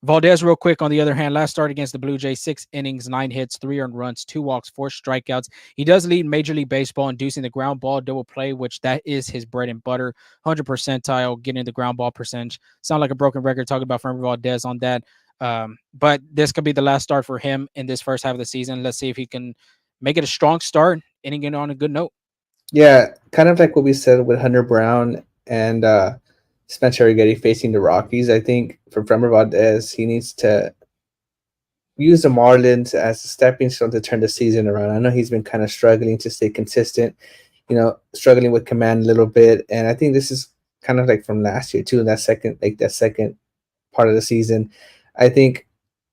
Valdez, real quick, on the other hand, last start against the Blue Jays, 6 innings, 9 hits, 3 earned runs, 2 walks, 4 strikeouts. He does lead Major League Baseball inducing the ground ball double play, which that is his bread and butter. 100 percentile, getting the ground ball percentage. Sound like a broken record talking about Framber Valdez on that. But this could be the last start for him in this first half of the season. Let's see if he can make it a strong start and get on a good note.
Yeah, kind of like what we said with Hunter Brown and Spencer Getty facing the Rockies. I think for Framber Valdez, he needs to use the Marlins as a stepping stone to turn the season around. I know he's been kind of struggling to stay consistent, struggling with command a little bit, and I think this is kind of like from last year too. In that second part of the season, I think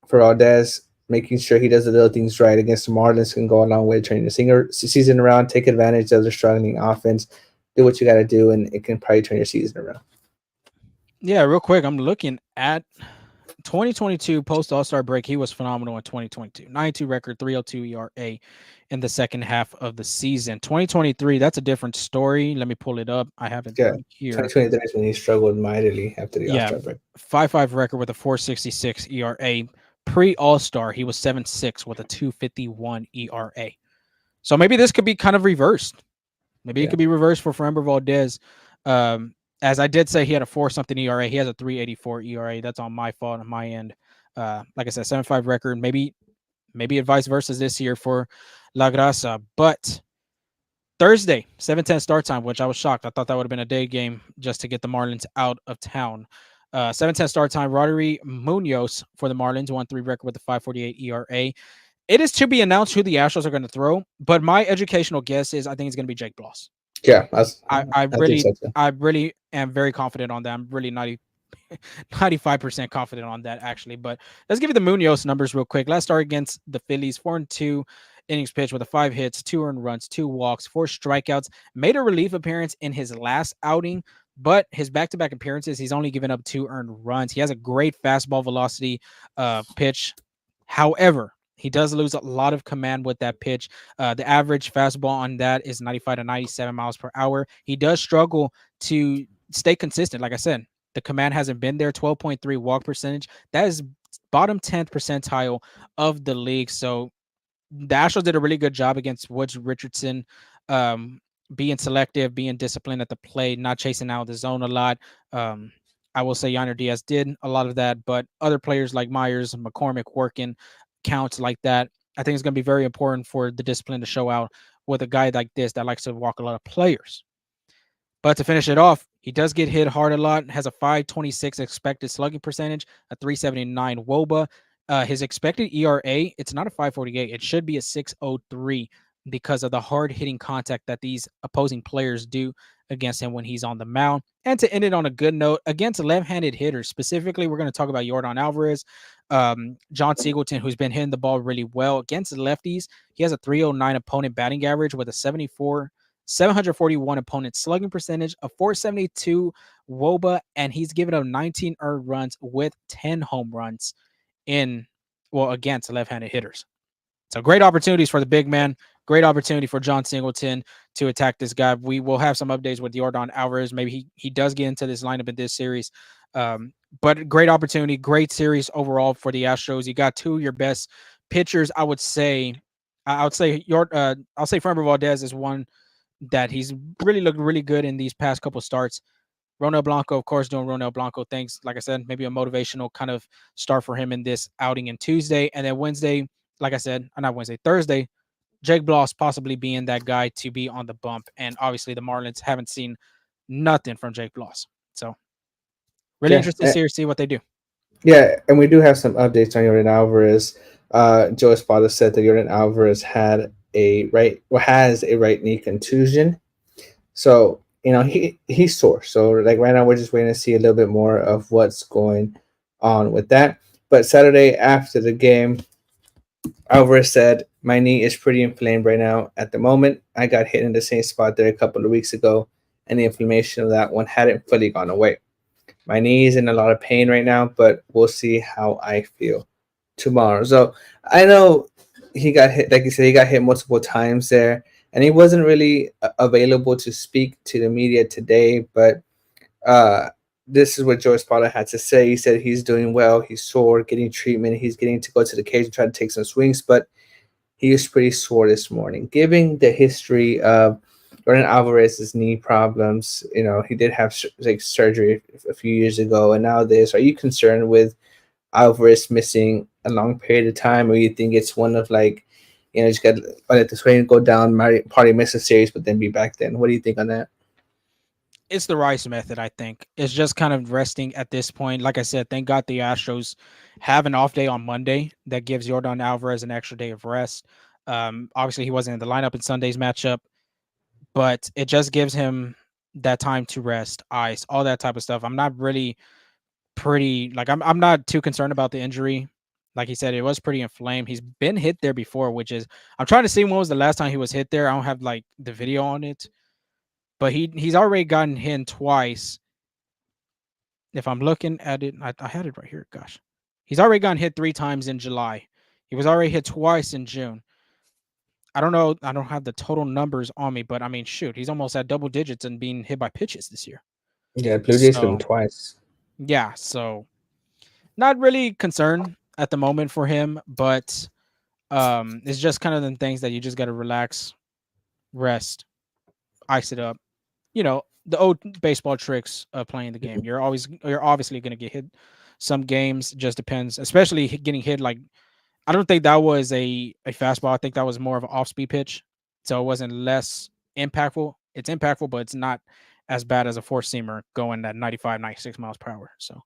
for Valdez, making sure he does the little things right against the Marlins can go a long way turning the season around. Take advantage of the struggling offense, do what you got to do, and it can probably turn your season around.
Yeah, real quick, I'm looking at 2022 post All-Star break. He was phenomenal in 2022. 92 record, 302 ERA in the second half of the season. 2023, that's a different story. Let me pull it up. I have it
Yeah,
right here.
2023 is when he struggled mightily after the All
Yeah,
Star break.
5.5 record with a 4.66 ERA. Pre All-Star, he was 7.6 with a 2.51 ERA. So maybe this could be kind of reversed. Maybe it
Yeah,
could be reversed for Framber Valdez. As I did say, he had a 4-something ERA. He has a 3.84 ERA. That's on my fault on my end. Like I said, 7.5 record. Maybe vice versa this year for La Grasa. But Thursday, 7:10 start time, which I was shocked. I thought that would have been a day game just to get the Marlins out of town. 7:10 start time. Roderick Munoz for the Marlins, 1-3 record with a 5.48 ERA. It is to be announced who the Astros are going to throw, but my educational guess is I think it's going to be Jake Bloss.
yeah,
I, I
I think
really,
so too.
I really am very confident on that. I'm really 95% confident on that actually. But let's give you the Munoz numbers real quick. Last start against the Phillies, 4-2 innings pitched with a 5 hits, 2 earned runs, 2 walks, 4 strikeouts. Made a relief appearance in his last outing, but his back-to-back appearances, he's only given up 2 earned runs. He has a great fastball velocity pitch. However, he does lose a lot of command with that pitch. The average fastball on that is 95 to 97 miles per hour. He does struggle to stay consistent. Like I said, the command hasn't been there. 12.3 walk percentage. That is bottom 10th percentile of the league. So the Astros did a really good job against Woods Richardson, um, being selective, being disciplined at the plate, not chasing out the zone a lot. Um, I will say Yonder Diaz did a lot of that, but other players like Myers and McCormick working counts like that. I think it's going to be very important for the discipline to show out with a guy like this that likes to walk a lot of players. But to finish it off, he does get hit hard a lot, has a 5.26 expected slugging percentage, a 3.79 WOBA. His expected ERA, it's not a 5.48. It should be a 6.03 because of the hard hitting contact that these opposing players do against him when he's on the mound. And to end it on a good note, against left handed hitters, specifically, we're going to talk about Yordan Alvarez. Jon Singleton, who's been hitting the ball really well against lefties. He has a 309 opponent batting average with a 741 opponent slugging percentage, a 472 WOBA, and he's given up 19 earned runs with 10 home runs in against left-handed hitters. So great opportunities for the big man. Great opportunity for Jon Singleton to attack this guy. We will have some updates with Yordan Alvarez. Maybe he does get into this lineup in this series. But great opportunity, great series overall for the Astros. You got two of your best pitchers. I would say I'll say Framber Valdez is one that he's really looked really good in these past couple starts. Ronel Blanco, of course, doing Ronel Blanco things. Like I said, maybe a motivational kind of start for him in this outing in Tuesday. And then Wednesday, like I said, not Wednesday, Thursday, Jake Bloss possibly being that guy to be on the bump. And obviously the Marlins haven't seen nothing from Jake Bloss. So really
Yeah,
interested to see what they do.
yeah, and we do have some updates on Yordan Alvarez. Joe Espada said that Yordan Alvarez has a right knee contusion. So he's sore. So like right now we're just waiting to see a little bit more of what's going on with that. But Saturday after the game, Alvarez said, "My knee is pretty inflamed right now. At the moment, I got hit in the same spot there a couple of weeks ago, and the inflammation of that one hadn't fully gone away. My knee is in a lot of pain right now, but we'll see how I feel tomorrow." So I know he got hit, like you said, he got hit multiple times there, and he wasn't really available to speak to the media today. But uh, this is what Joe Espada had to say. He said he's doing well, he's sore, getting treatment, he's getting to go to the cage and try to take some swings, but he was pretty sore this morning. Given the history of Jordan Alvarez's knee problems, he did have like surgery a few years ago, and now this. Are you concerned with Alvarez missing a long period of time, or you think it's one of like, just got to let this way and go down, probably miss a series, but then be back? Then what do you think on that?
It's the Rice method, I think. It's just kind of resting at this point. Like I said, thank God the Astros have an off day on Monday that gives Yordan Alvarez an extra day of rest. Obviously, he wasn't in the lineup in Sunday's matchup, but it just gives him that time to rest, ice, all that type of stuff. I'm not really I'm not too concerned about the injury. Like he said, it was pretty inflamed. He's been hit there before, which is I'm trying to see when was the last time he was hit there. I don't have like the video on it, but he's already gotten hit twice. If I'm looking at it, I had it right here. Gosh, he's already gotten hit 3 times in July. He was already hit twice in June. I don't know. I don't have the total numbers on me, but I mean, shoot, he's almost at double digits and being hit by pitches this year.
Yeah, Blue Jays hit him
So
twice.
yeah, so not really concerned at the moment for him, but it's just kind of the things that you just got to relax, rest, ice it up. The old baseball tricks of playing the game. You're obviously going to get hit some games. Just depends, especially getting hit. Like I don't think that was a fastball. I think that was more of an off speed pitch, so it wasn't less impactful. It's impactful, but it's not as bad as a four seamer going at 95, 96 miles per hour. So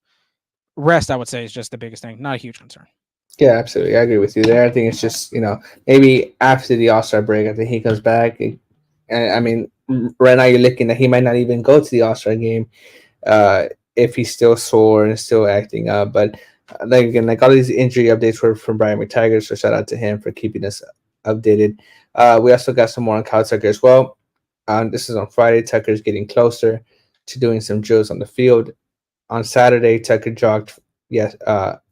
rest, I would say, is just the biggest thing. Not a huge concern.
Yeah, absolutely. I agree with you there. I think it's just, maybe after the All-Star break, I think he comes back. And I mean, right now you're looking at he might not even go to the All-Star game if he's still sore and still acting up. But like again, like all these injury updates were from Brian McTaggart, so shout out to him for keeping us updated. We also got some more on Kyle Tucker as well. This is on Friday. Tucker's getting closer to doing some drills on the field. On Saturday, Tucker jogged, yes,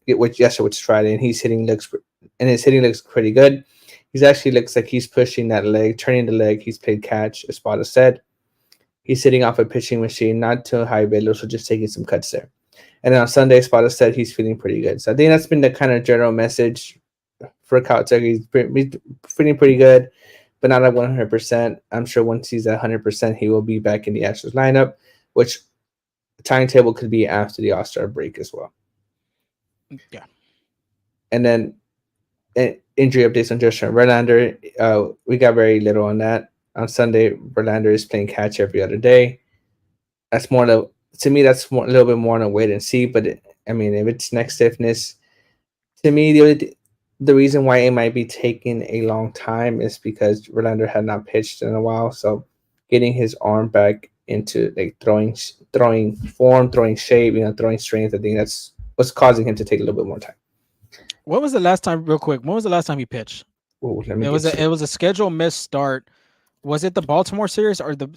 which is Friday, and his hitting looks pretty good. He's actually looks like he's pushing that leg, turning the leg. He's played catch, as Spada said. He's sitting off a pitching machine, not too high velo, so just taking some cuts there. And then on Sunday, Spada said he's feeling pretty good. So I think that's been the kind of general message for Kyle Tucker. He's feeling pretty good, but not at 100%. I'm sure once he's at 100%, he will be back in the Astros lineup, which timetable could be after the All-Star break as well.
Yeah.
And then injury updates on Justin Verlander. We got very little on that. On Sunday, Verlander is playing catch every other day. That's more to me. That's a little bit more on a wait and see. But if it's neck stiffness, to me, the reason why it might be taking a long time is because Verlander had not pitched in a while. So getting his arm back into like throwing form, throwing shape, throwing strength. I think that's what's causing him to take a little bit more time.
What was the last time, real quick? When was the last time he pitched?
Oh, let me
It was
get you.
a scheduled missed start. Was it the Baltimore series or the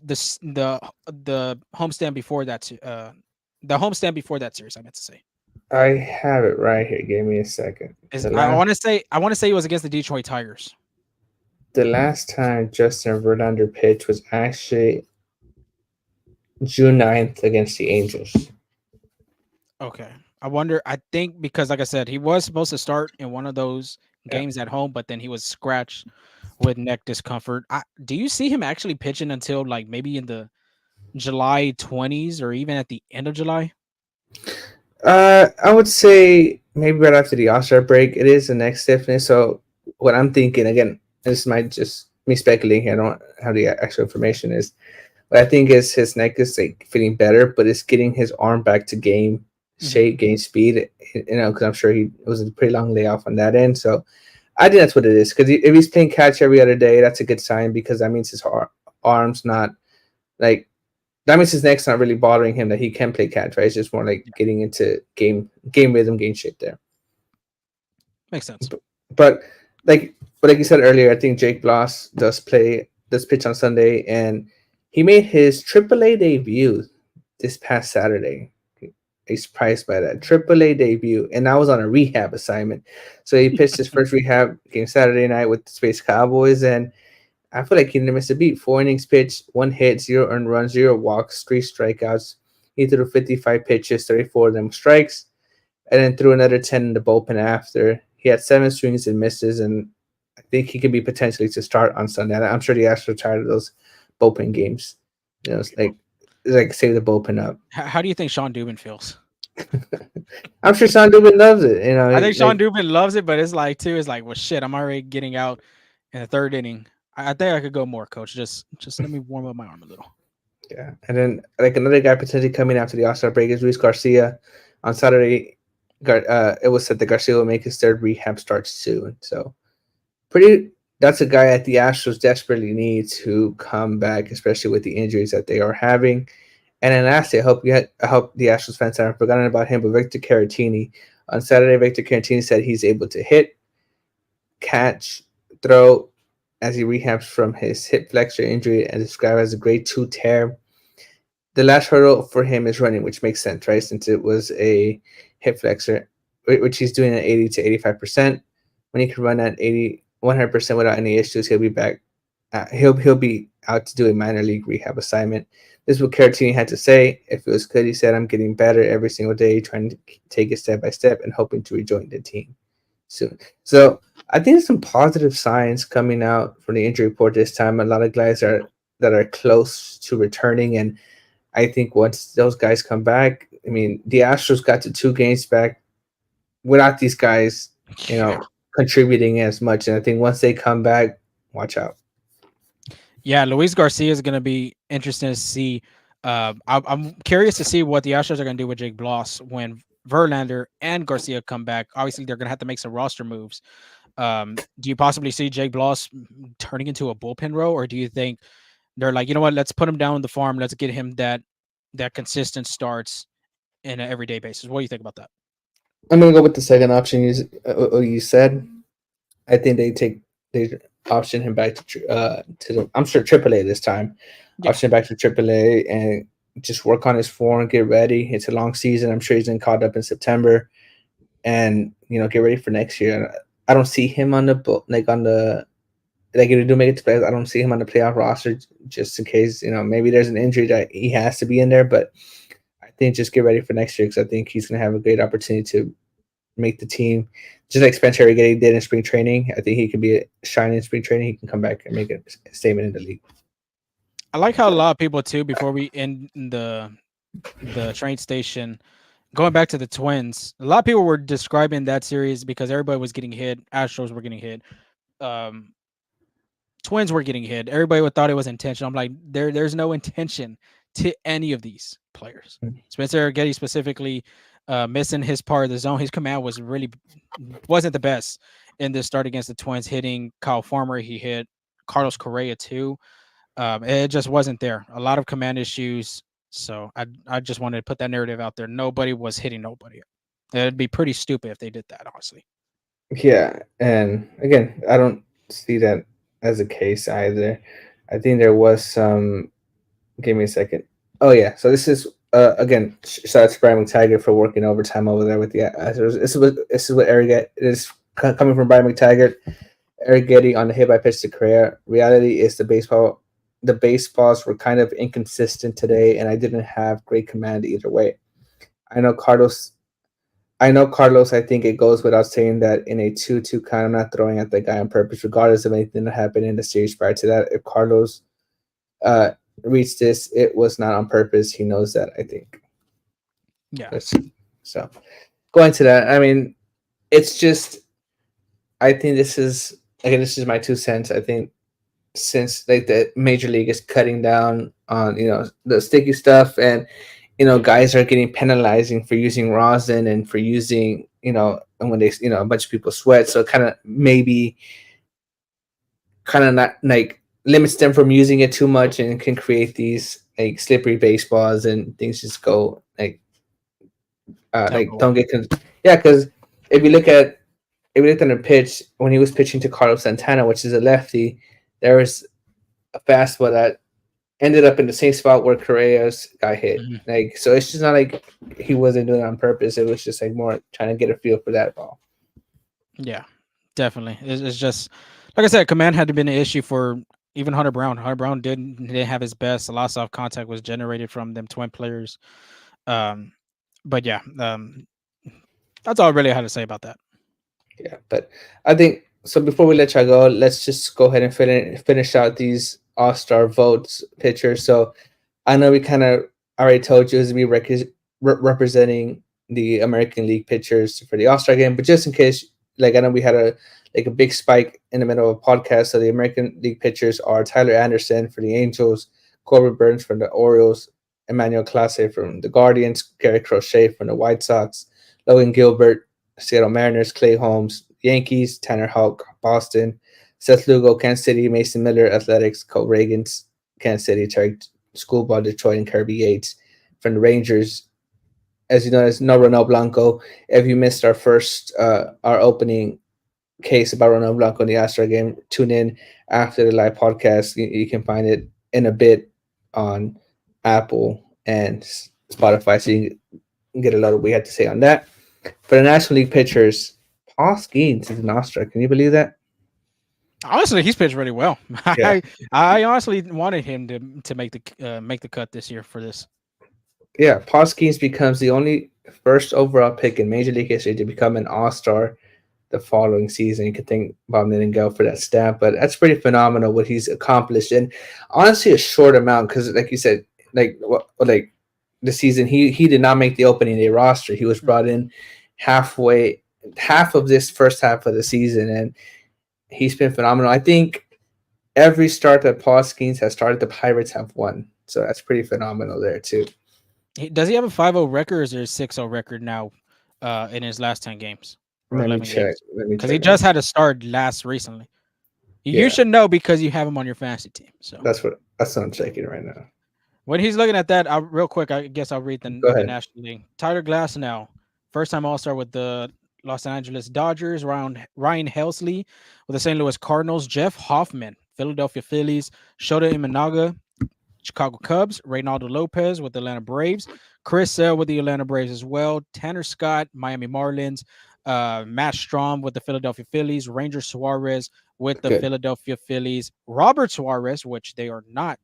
homestand before that? The homestand before that series. I meant to say.
I have it right here. Give me a second.
Is I want to say it was against the Detroit Tigers.
The last time Justin Verlander pitched was actually June 9th against the Angels.
Okay. I wonder. I think because, like I said, he was supposed to start in one of those
Yeah.
games at home, but then he was scratched with neck discomfort. Do you see him actually pitching until like maybe in the July 20s or even at the end of July?
I would say maybe right after the All-Star break. It is the next stiffness. So what I'm thinking again, this might just me speculating here. I don't have the actual information is. What I think is his neck is like feeling better, but it's getting his arm back to game
Mhm.
shape, game speed. Because I'm sure it was a pretty long layoff on that end. So I think that's what it is. Because if he's playing catch every other day, that's a good sign because that means his arms not like that means his neck's not really bothering him that he can play catch. Right? It's just more like getting into game rhythm, game shape there.
Makes sense.
But like but like you said earlier, I think Jake Bloss does pitch on Sunday, and he made his AAA debut this past Saturday. He's surprised by that AAA debut, and I was on a rehab assignment, so he pitched his first rehab game Saturday night with the Space Cowboys, and I feel like he didn't miss a beat. 4 innings pitched, 1 hit, 0 earned runs, 0 walks, 3 strikeouts. He threw 55 pitches, 34 of them strikes, and then threw another 10 in the bullpen after. He had 7 swings and misses, and I think he could be potentially to start on Sunday. And I'm sure the Astros are tired of those bullpen games. It's like save the bullpen up.
How do you think Sean Dubin feels?
I'm sure Sean Dubin loves it.
I think Sean
Like
Dubin loves it, but it's like too. It's like, well, shit. I'm already getting out in the third inning. I think I could go more, coach. Just let me warm up my arm a little.
yeah. And then like another guy potentially coming after the All-Star break is Luis Garcia. On Saturday, it was said that Garcia will make his third rehab start soon. So pretty. That's a guy that the Astros desperately need to come back, especially with the injuries that they are having. And then lastly, I hope the Astros fans haven't forgotten about him, but Victor Caratini. On Saturday, Victor Caratini said he's able to hit, catch, throw as he rehabs from his hip flexor injury and described as a grade 2 tear. The last hurdle for him is running, which makes sense, right? Since it was a hip flexor, which he's doing at 80 to 85%. When he can run at 100% without any issues, he'll be back. He'll be out to do a minor league rehab assignment. This is what Caratini had to say. If it was good, he said, "I'm getting better every single day, trying to take it step by step and hoping to rejoin the team soon." So I think there's some positive signs coming out from the injury report this time. A lot of guys that are close to returning, and I think once those guys come back, I mean, the Astros got to 2 games back without these guys, you
Yeah.
know, contributing as much. And I think once they come back, watch out.
Yeah, Luis Garcia is going to be interesting to see. I'm curious to see what the Astros are going to do with Jake Bloss when Verlander and Garcia come back. Obviously, they're going to have to make some roster moves. Do you possibly see Jake Bloss turning into a bullpen row, or do you think they're like, you know what, let's put him down on the farm, let's get him that consistent starts in an everyday basis? What do you think about that?
I'm gonna go with the second option you said. I think they option him back to the I'm sure AAA this time.
Yeah,
Option him back to AAA and just work on his form, get ready. It's a long season. I'm sure he's been caught up in September, and get ready for next year. I don't see him on the like if they do make it to playoffs. I don't see him on the playoff roster just in case maybe there's an injury that he has to be in there. But I think just get ready for next year because I think he's going to have a great opportunity to make the team. Just like Spencer Getty did in spring training, I think he can be a shine in spring training. He can come back and make a statement in the league.
I like how a lot of people too, before we end the train station, going back to the Twins, a lot of people were describing that series because everybody was getting hit. Astros were getting hit. Um, Twins were getting hit. Everybody would thought it was intentional. I'm like, there's no intention to any of these players. Spencer Getty specifically missing his part of the zone. His command wasn't the best in this start against the Twins. Hitting Kyle Farmer, he hit Carlos Correa too. It just wasn't there. A lot of command issues. So I just wanted to put that narrative out there. Nobody was hitting nobody. It'd be pretty stupid if they did that, honestly.
Yeah, and again, I don't see that as a case either. I think there was some. Give me a second. Oh yeah, so this is again. Shout out to Brian McTaggart for working overtime over there with the Astros. This is what Eric is coming from Brian McTaggart. Eric Getty on the hit by pitch to Correa. Reality is the baseballs were kind of inconsistent today, and I didn't have great command either way. I know Carlos Carlos, I think it goes without saying that in a 2-2 count, I'm not throwing at the guy on purpose, regardless of anything that happened in the series prior to that. If Carlos uh, reached this, it was not on purpose. He knows that, I think.
Yeah,
That's, so, going to that, I mean, it's just, I think this is my 2 cents. I think since like the major league is cutting down on the sticky stuff, and guys are getting penalizing for using rosin and for using and when they a bunch of people sweat, so kind of maybe kind of not like limits them from using it too much and can create these like slippery baseballs and things just go
don't
like
go
don't
well.
get yeah, because if you look at if you look at a pitch when he was pitching to Carlos Santana, which is a lefty, there was a fastball that ended up in the same spot where Correa's got hit.
Mhm.
Like, so it's just not like he wasn't doing it on purpose. It was just like more trying to get a feel for that ball.
Yeah, definitely. It's just like I said, command had to been an issue for even Hunter Brown. Hunter Brown didn't have his best. A lot of soft contact was generated from them twin players. Um, but yeah, that's all I really had to say about that.
Yeah, but I think so. Before we let y'all go, let's just go ahead and finish out these All Star votes pictures. So I know we kind of already told you to be representing the American League pitchers for the All Star game, but just in case, like I know we had a big spike in the middle of a podcast. So the American League pitchers are Tyler Anderson for the Angels, Corbin Burns from the Orioles, Emmanuel Clase from the Guardians, Gary Crochet from the White Sox, Logan Gilbert, Seattle Mariners, Clay Holmes, Yankees, Tanner Houck, Boston, Seth Lugo, Kansas City, Mason Miller, Athletics, Cole Reagans, Kansas City, Tarek Schoolball, Detroit, and Kirby Yates from the Rangers. As you know, there's no Ronel Blanco. If you missed our opening case about Ronel Blanco in the Astro game, tune in after the live podcast. You can find it in a bit on Apple and Spotify, so you can get a lot of what we had to say on that. For the National League pitchers, Paul Skeens is an All-Star. Can you believe that?
Honestly, he's pitched really well.
Yeah.
I honestly wanted him to make the cut this year for this.
Yeah, Paul Skeens becomes the only first overall pick in Major League history to become an All-Star the following season. You could thank Bob Nightingale for that stamp, but that's pretty phenomenal what he's accomplished. And honestly, a short amount because, like you said, like the season he did not make the opening day roster. He was brought in half of this first half of the season, and he's been phenomenal. I think every start that Paul Skeens has started, the Pirates have won, so that's pretty phenomenal there too.
Does he have a 5-0 record or is there a 6-0 record now in his last 10 games or
Let me
11
check.
games?
Let me
Because he
check.
just had a start last recently. You
Yeah,
should know because you have him on your fantasy team. So
that's what I'm checking right now.
when he's looking at that, real quick, I guess I'll read
Go
the
ahead.
National League. Tyler Glasnow, first time All Star with the Los Angeles Dodgers. Ryan Helsley with the St. Louis Cardinals. Jeff Hoffman, Philadelphia Phillies. Shota Imanaga, Chicago Cubs. Reynaldo Lopez with the Atlanta Braves. Chris Sale with the Atlanta Braves as well. Tanner Scott, Miami Marlins. Matt Strom with the Philadelphia Phillies. Ranger Suarez with the
Good.
Philadelphia Phillies. Robert Suarez, which they are not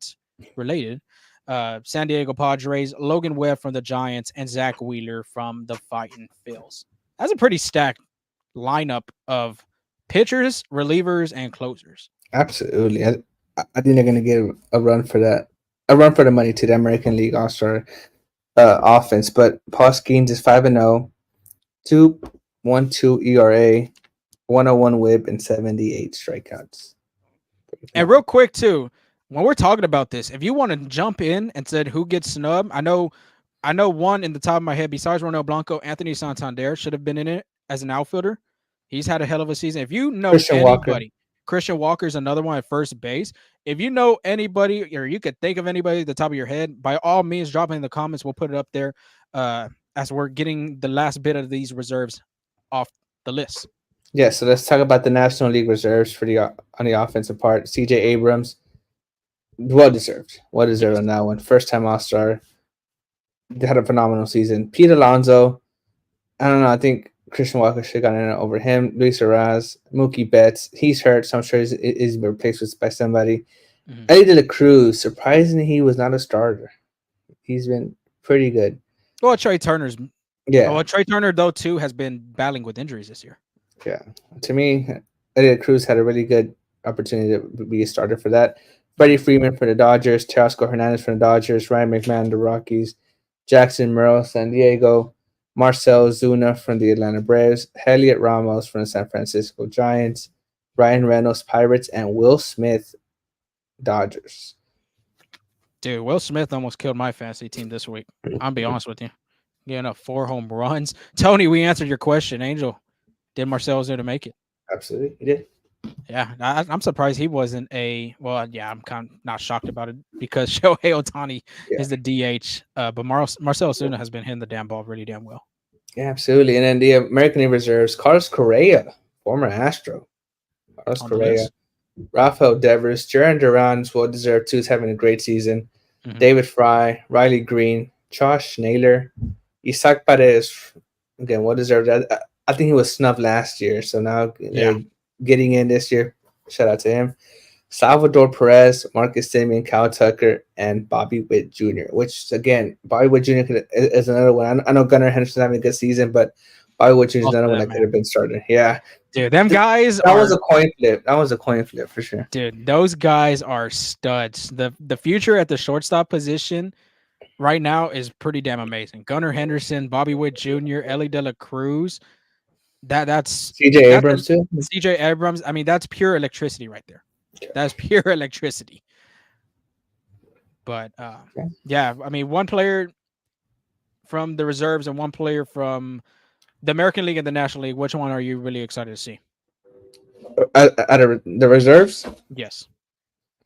related. San Diego Padres, Logan Webb from the Giants, and Zach Wheeler from the Fighting Phils. That's a pretty stacked lineup of pitchers, relievers, and closers.
Absolutely. I think they're gonna give a run for that, a run for the money to the American League All Star offense. But Paul Skeens is 5-0, 2.12 ERA, 101 WHIP, and 78 strikeouts. Pretty
And
phenomenal.
real quick too, when we're talking about this, if you want to jump in and said who gets snubbed, I know one in the top of my head besides Ronel Blanco, Anthony Santander should have been in it as an outfielder. He's had a hell of a season. If you know
Christian Walker.
anybody, Christian Walker's another one at first base. If you know anybody or you could think of anybody at the top of your head, by all means, drop it in the comments. We'll put it up there as we're getting the last bit of these reserves off the list.
Yeah, so let's talk about the National League reserves for the on the offensive part. C.J. Abrams, well deserved
Yes.
on that one. First time All Star, had a phenomenal season. Pete Alonso, I don't know. I think Christian Walker should have gotten it over him. Luis Arraez, Mookie Betts, he's hurt, so I'm sure he's been replaced by somebody.
Mhm.
Eddie De La Cruz, surprisingly, he was not a starter. He's been pretty good.
Well, Trey Turner's.
Yeah,
Well, Trey Turner though too has been battling with injuries this year.
yeah. To me, Eddie Cruz had a really good opportunity to be a starter for that. Freddie Freeman for the Dodgers, Teoscar Hernandez for the Dodgers, Ryan McMahon the Rockies, Jackson Merrill, San Diego, Marcel Zuna from the Atlanta Braves, Heliot Ramos from the San Francisco Giants, Ryan Reynolds Pirates, and Will Smith Dodgers.
Dude, Will Smith almost killed my fantasy team this week. I'll be honest with you. Getting up 4 home runs. Tony, we answered your question. Angel, did Marcel Ozuna make it?
Absolutely, he did.
Yeah, I'm surprised he wasn't a. Well, yeah, I'm kind of not shocked about it because Shohei Otani
Yeah,
is the DH, but Marcel Ozuna has been hitting the damn ball really damn well.
yeah, absolutely. And then the American League reserves: Carlos Correa, former Astro, Carlos
On the
Correa,
list.
Rafael Devers, Jaron Duran's well deserved too, is having a great season.
Hmm.
David Fry, Riley Green, Josh Naylor, Isaac Perez, again, well deserved. I think he was snubbed last year, so now
Yeah.
getting in this year. Shout out to him. Salvador Perez, Marcus Simeon, Kyle Tucker, and Bobby Witt Jr. Which again, Bobby Witt Jr. Is another one. I know Gunnar Henderson having a good season, but Bobby Witt Jr. is
Both
another
of
one
them,
that could
man.
have been started. Yeah,
Dude, them guys
that was
are.
a coin flip. That was a coin flip for sure.
Dude, those guys are studs. The future at the shortstop position right now is pretty damn amazing. Gunnar Henderson, Bobby Witt Jr., Ellie De La Cruz. That's
CJ
that's a,
Abrams too.
CJ Abrams. I mean, that's pure electricity right there. That's pure electricity. But
Yeah.
yeah, I mean, one player from the reserves and one player from the American League and the National League. Which one are you really excited to see?
Out of the reserves,
Yes.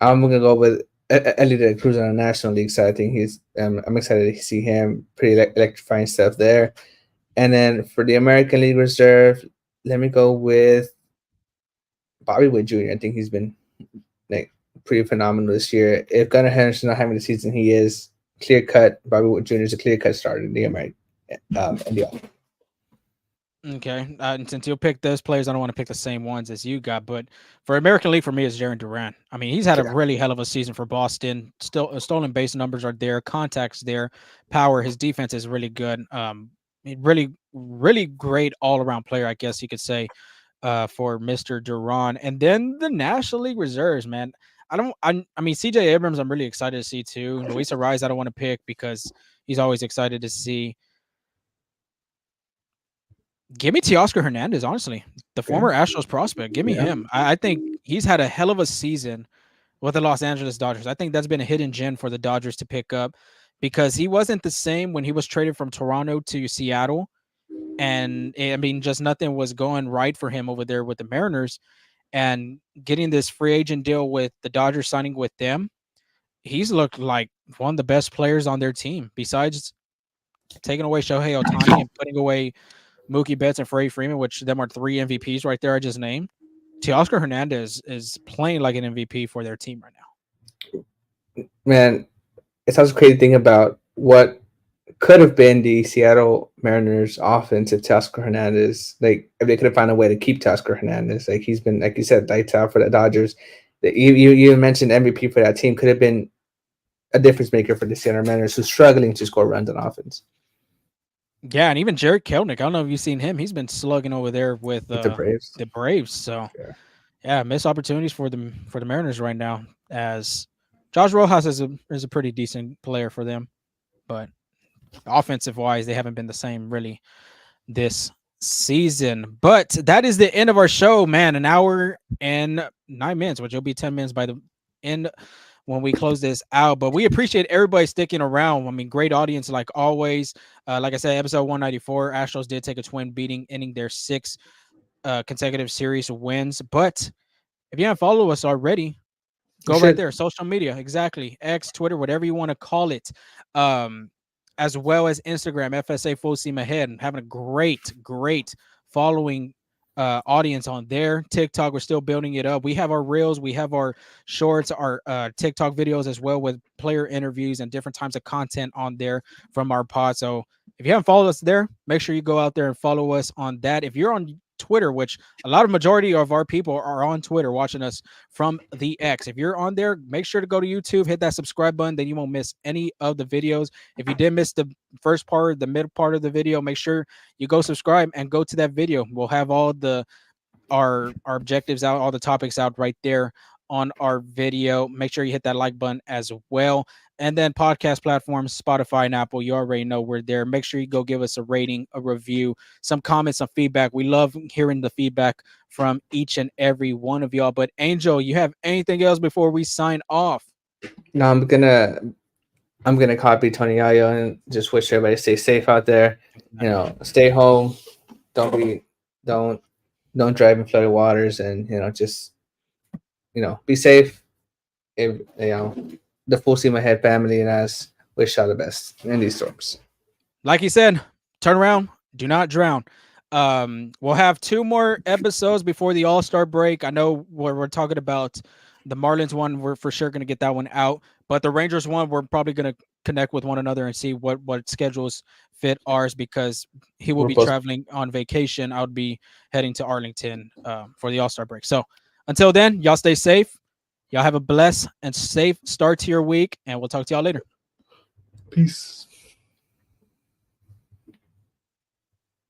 I'm gonna go with Elliot Cruz on the National League side. I think he's. I'm excited to see him. Pretty electrifying stuff there. And then for the American League Reserve, let me go with Bobby Witt Jr. I think he's been like pretty phenomenal this year. If Gunnar Henderson not having the season he is, clear cut. Bobby Witt Jr. is a clear cut starter in the American. In the
Okay. And since you'll pick those players, I don't want to pick the same ones as you got. But for American League, for me, it's Jaron Duran. I mean, he's had a
yeah,
really hell of a season for Boston. Still, stolen base numbers are there, contacts there, power. His defense is really good. Really, really great all around player, I guess you could say, for Mr. Duran. And then the National League reserves, man. I mean, CJ Abrams, I'm really excited to see too. Luis Arraez, I don't want to pick because he's always excited to see. Give me Teoscar Hernandez, honestly, the
yeah,
former Astros prospect. Give me
yeah.
him. I think he's had a hell of a season with the Los Angeles Dodgers. I think that's been a hidden gem for the Dodgers to pick up because he wasn't the same when he was traded from Toronto to Seattle. And I mean, just nothing was going right for him over there with the Mariners. And getting this free agent deal with the Dodgers signing with them, he's looked like one of the best players on their team, besides taking away Shohei Otani and putting away Mookie Betts and Freddie Freeman, which them are 3 MVPs right there I just named. Teoscar Hernandez is playing like an MVP for their team right now.
Man, it's also crazy thing about what could have been the Seattle Mariners offense if Teoscar Hernandez, like if they could have found a way to keep Teoscar Hernandez. Like he's been, like you said, lights out for the Dodgers. You mentioned MVP for that team could have been a difference maker for the Seattle Mariners who's struggling to score runs on offense
Yeah, and even Jared Kelnick, I don't know if you've seen him. He's been slugging over there with
with the Braves.
the Braves. So
Yeah.
yeah, missed opportunities for the Mariners right now. As Josh Rojas is a pretty decent player for them, but offensive wise, they haven't been the same really this season. But that is the end of our show, man. An hour and 9 minutes, which will be 10 minutes by the end when we close this out. But we appreciate everybody sticking around. I mean, great audience like always. Like I said, episode 194, Astros did take a twin beating, ending their 6 consecutive series wins. But if you haven't followed us already,
You
go right
should.
there. Social media, exactly. X, Twitter, whatever you want to call it. Um, as well as Instagram, FSA Full Steam Ahead, and having a great following audience on there. TikTok, we're still building it up. We have our reels, we have our shorts, our TikTok videos as well with player interviews and different types of content on there from our pod. So if you haven't followed us there, make sure you go out there and follow us on that. If you're on Twitter, which a lot of majority of our people are on Twitter watching us from the X. If you're on there, make sure to go to YouTube, hit that subscribe button, then you won't miss any of the videos. If you did miss the first part, the middle part of the video, make sure you go subscribe and go to that video. We'll have all the our objectives out, all the topics out right there on our video. Make sure you hit that like button as well. And then podcast platforms, Spotify and Apple, you already know we're there. Make sure you go give us a rating, a review, some comments, some feedback. We love hearing the feedback from each and every one of y'all. But Angel, you have anything else before we sign off?
No, I'm gonna copy Tony Yayo and just wish everybody stay safe out there. You know, stay home. Don't drive in flooded waters, and just be safe. If the full steam ahead family and us wish y'all the best in these storms.
Like you said, turn around, do not drown. We'll have 2 more episodes before the All-Star break. I know we're talking about the Marlins one. We're for sure going to get that one out, but the Rangers one, we're probably going to connect with one another and see what schedules fit ours, because he will be traveling on vacation. I would be heading to Arlington for the All-Star break. So until then, y'all stay safe. Y'all have a blessed and safe start to your week, and we'll talk to y'all later.
Peace.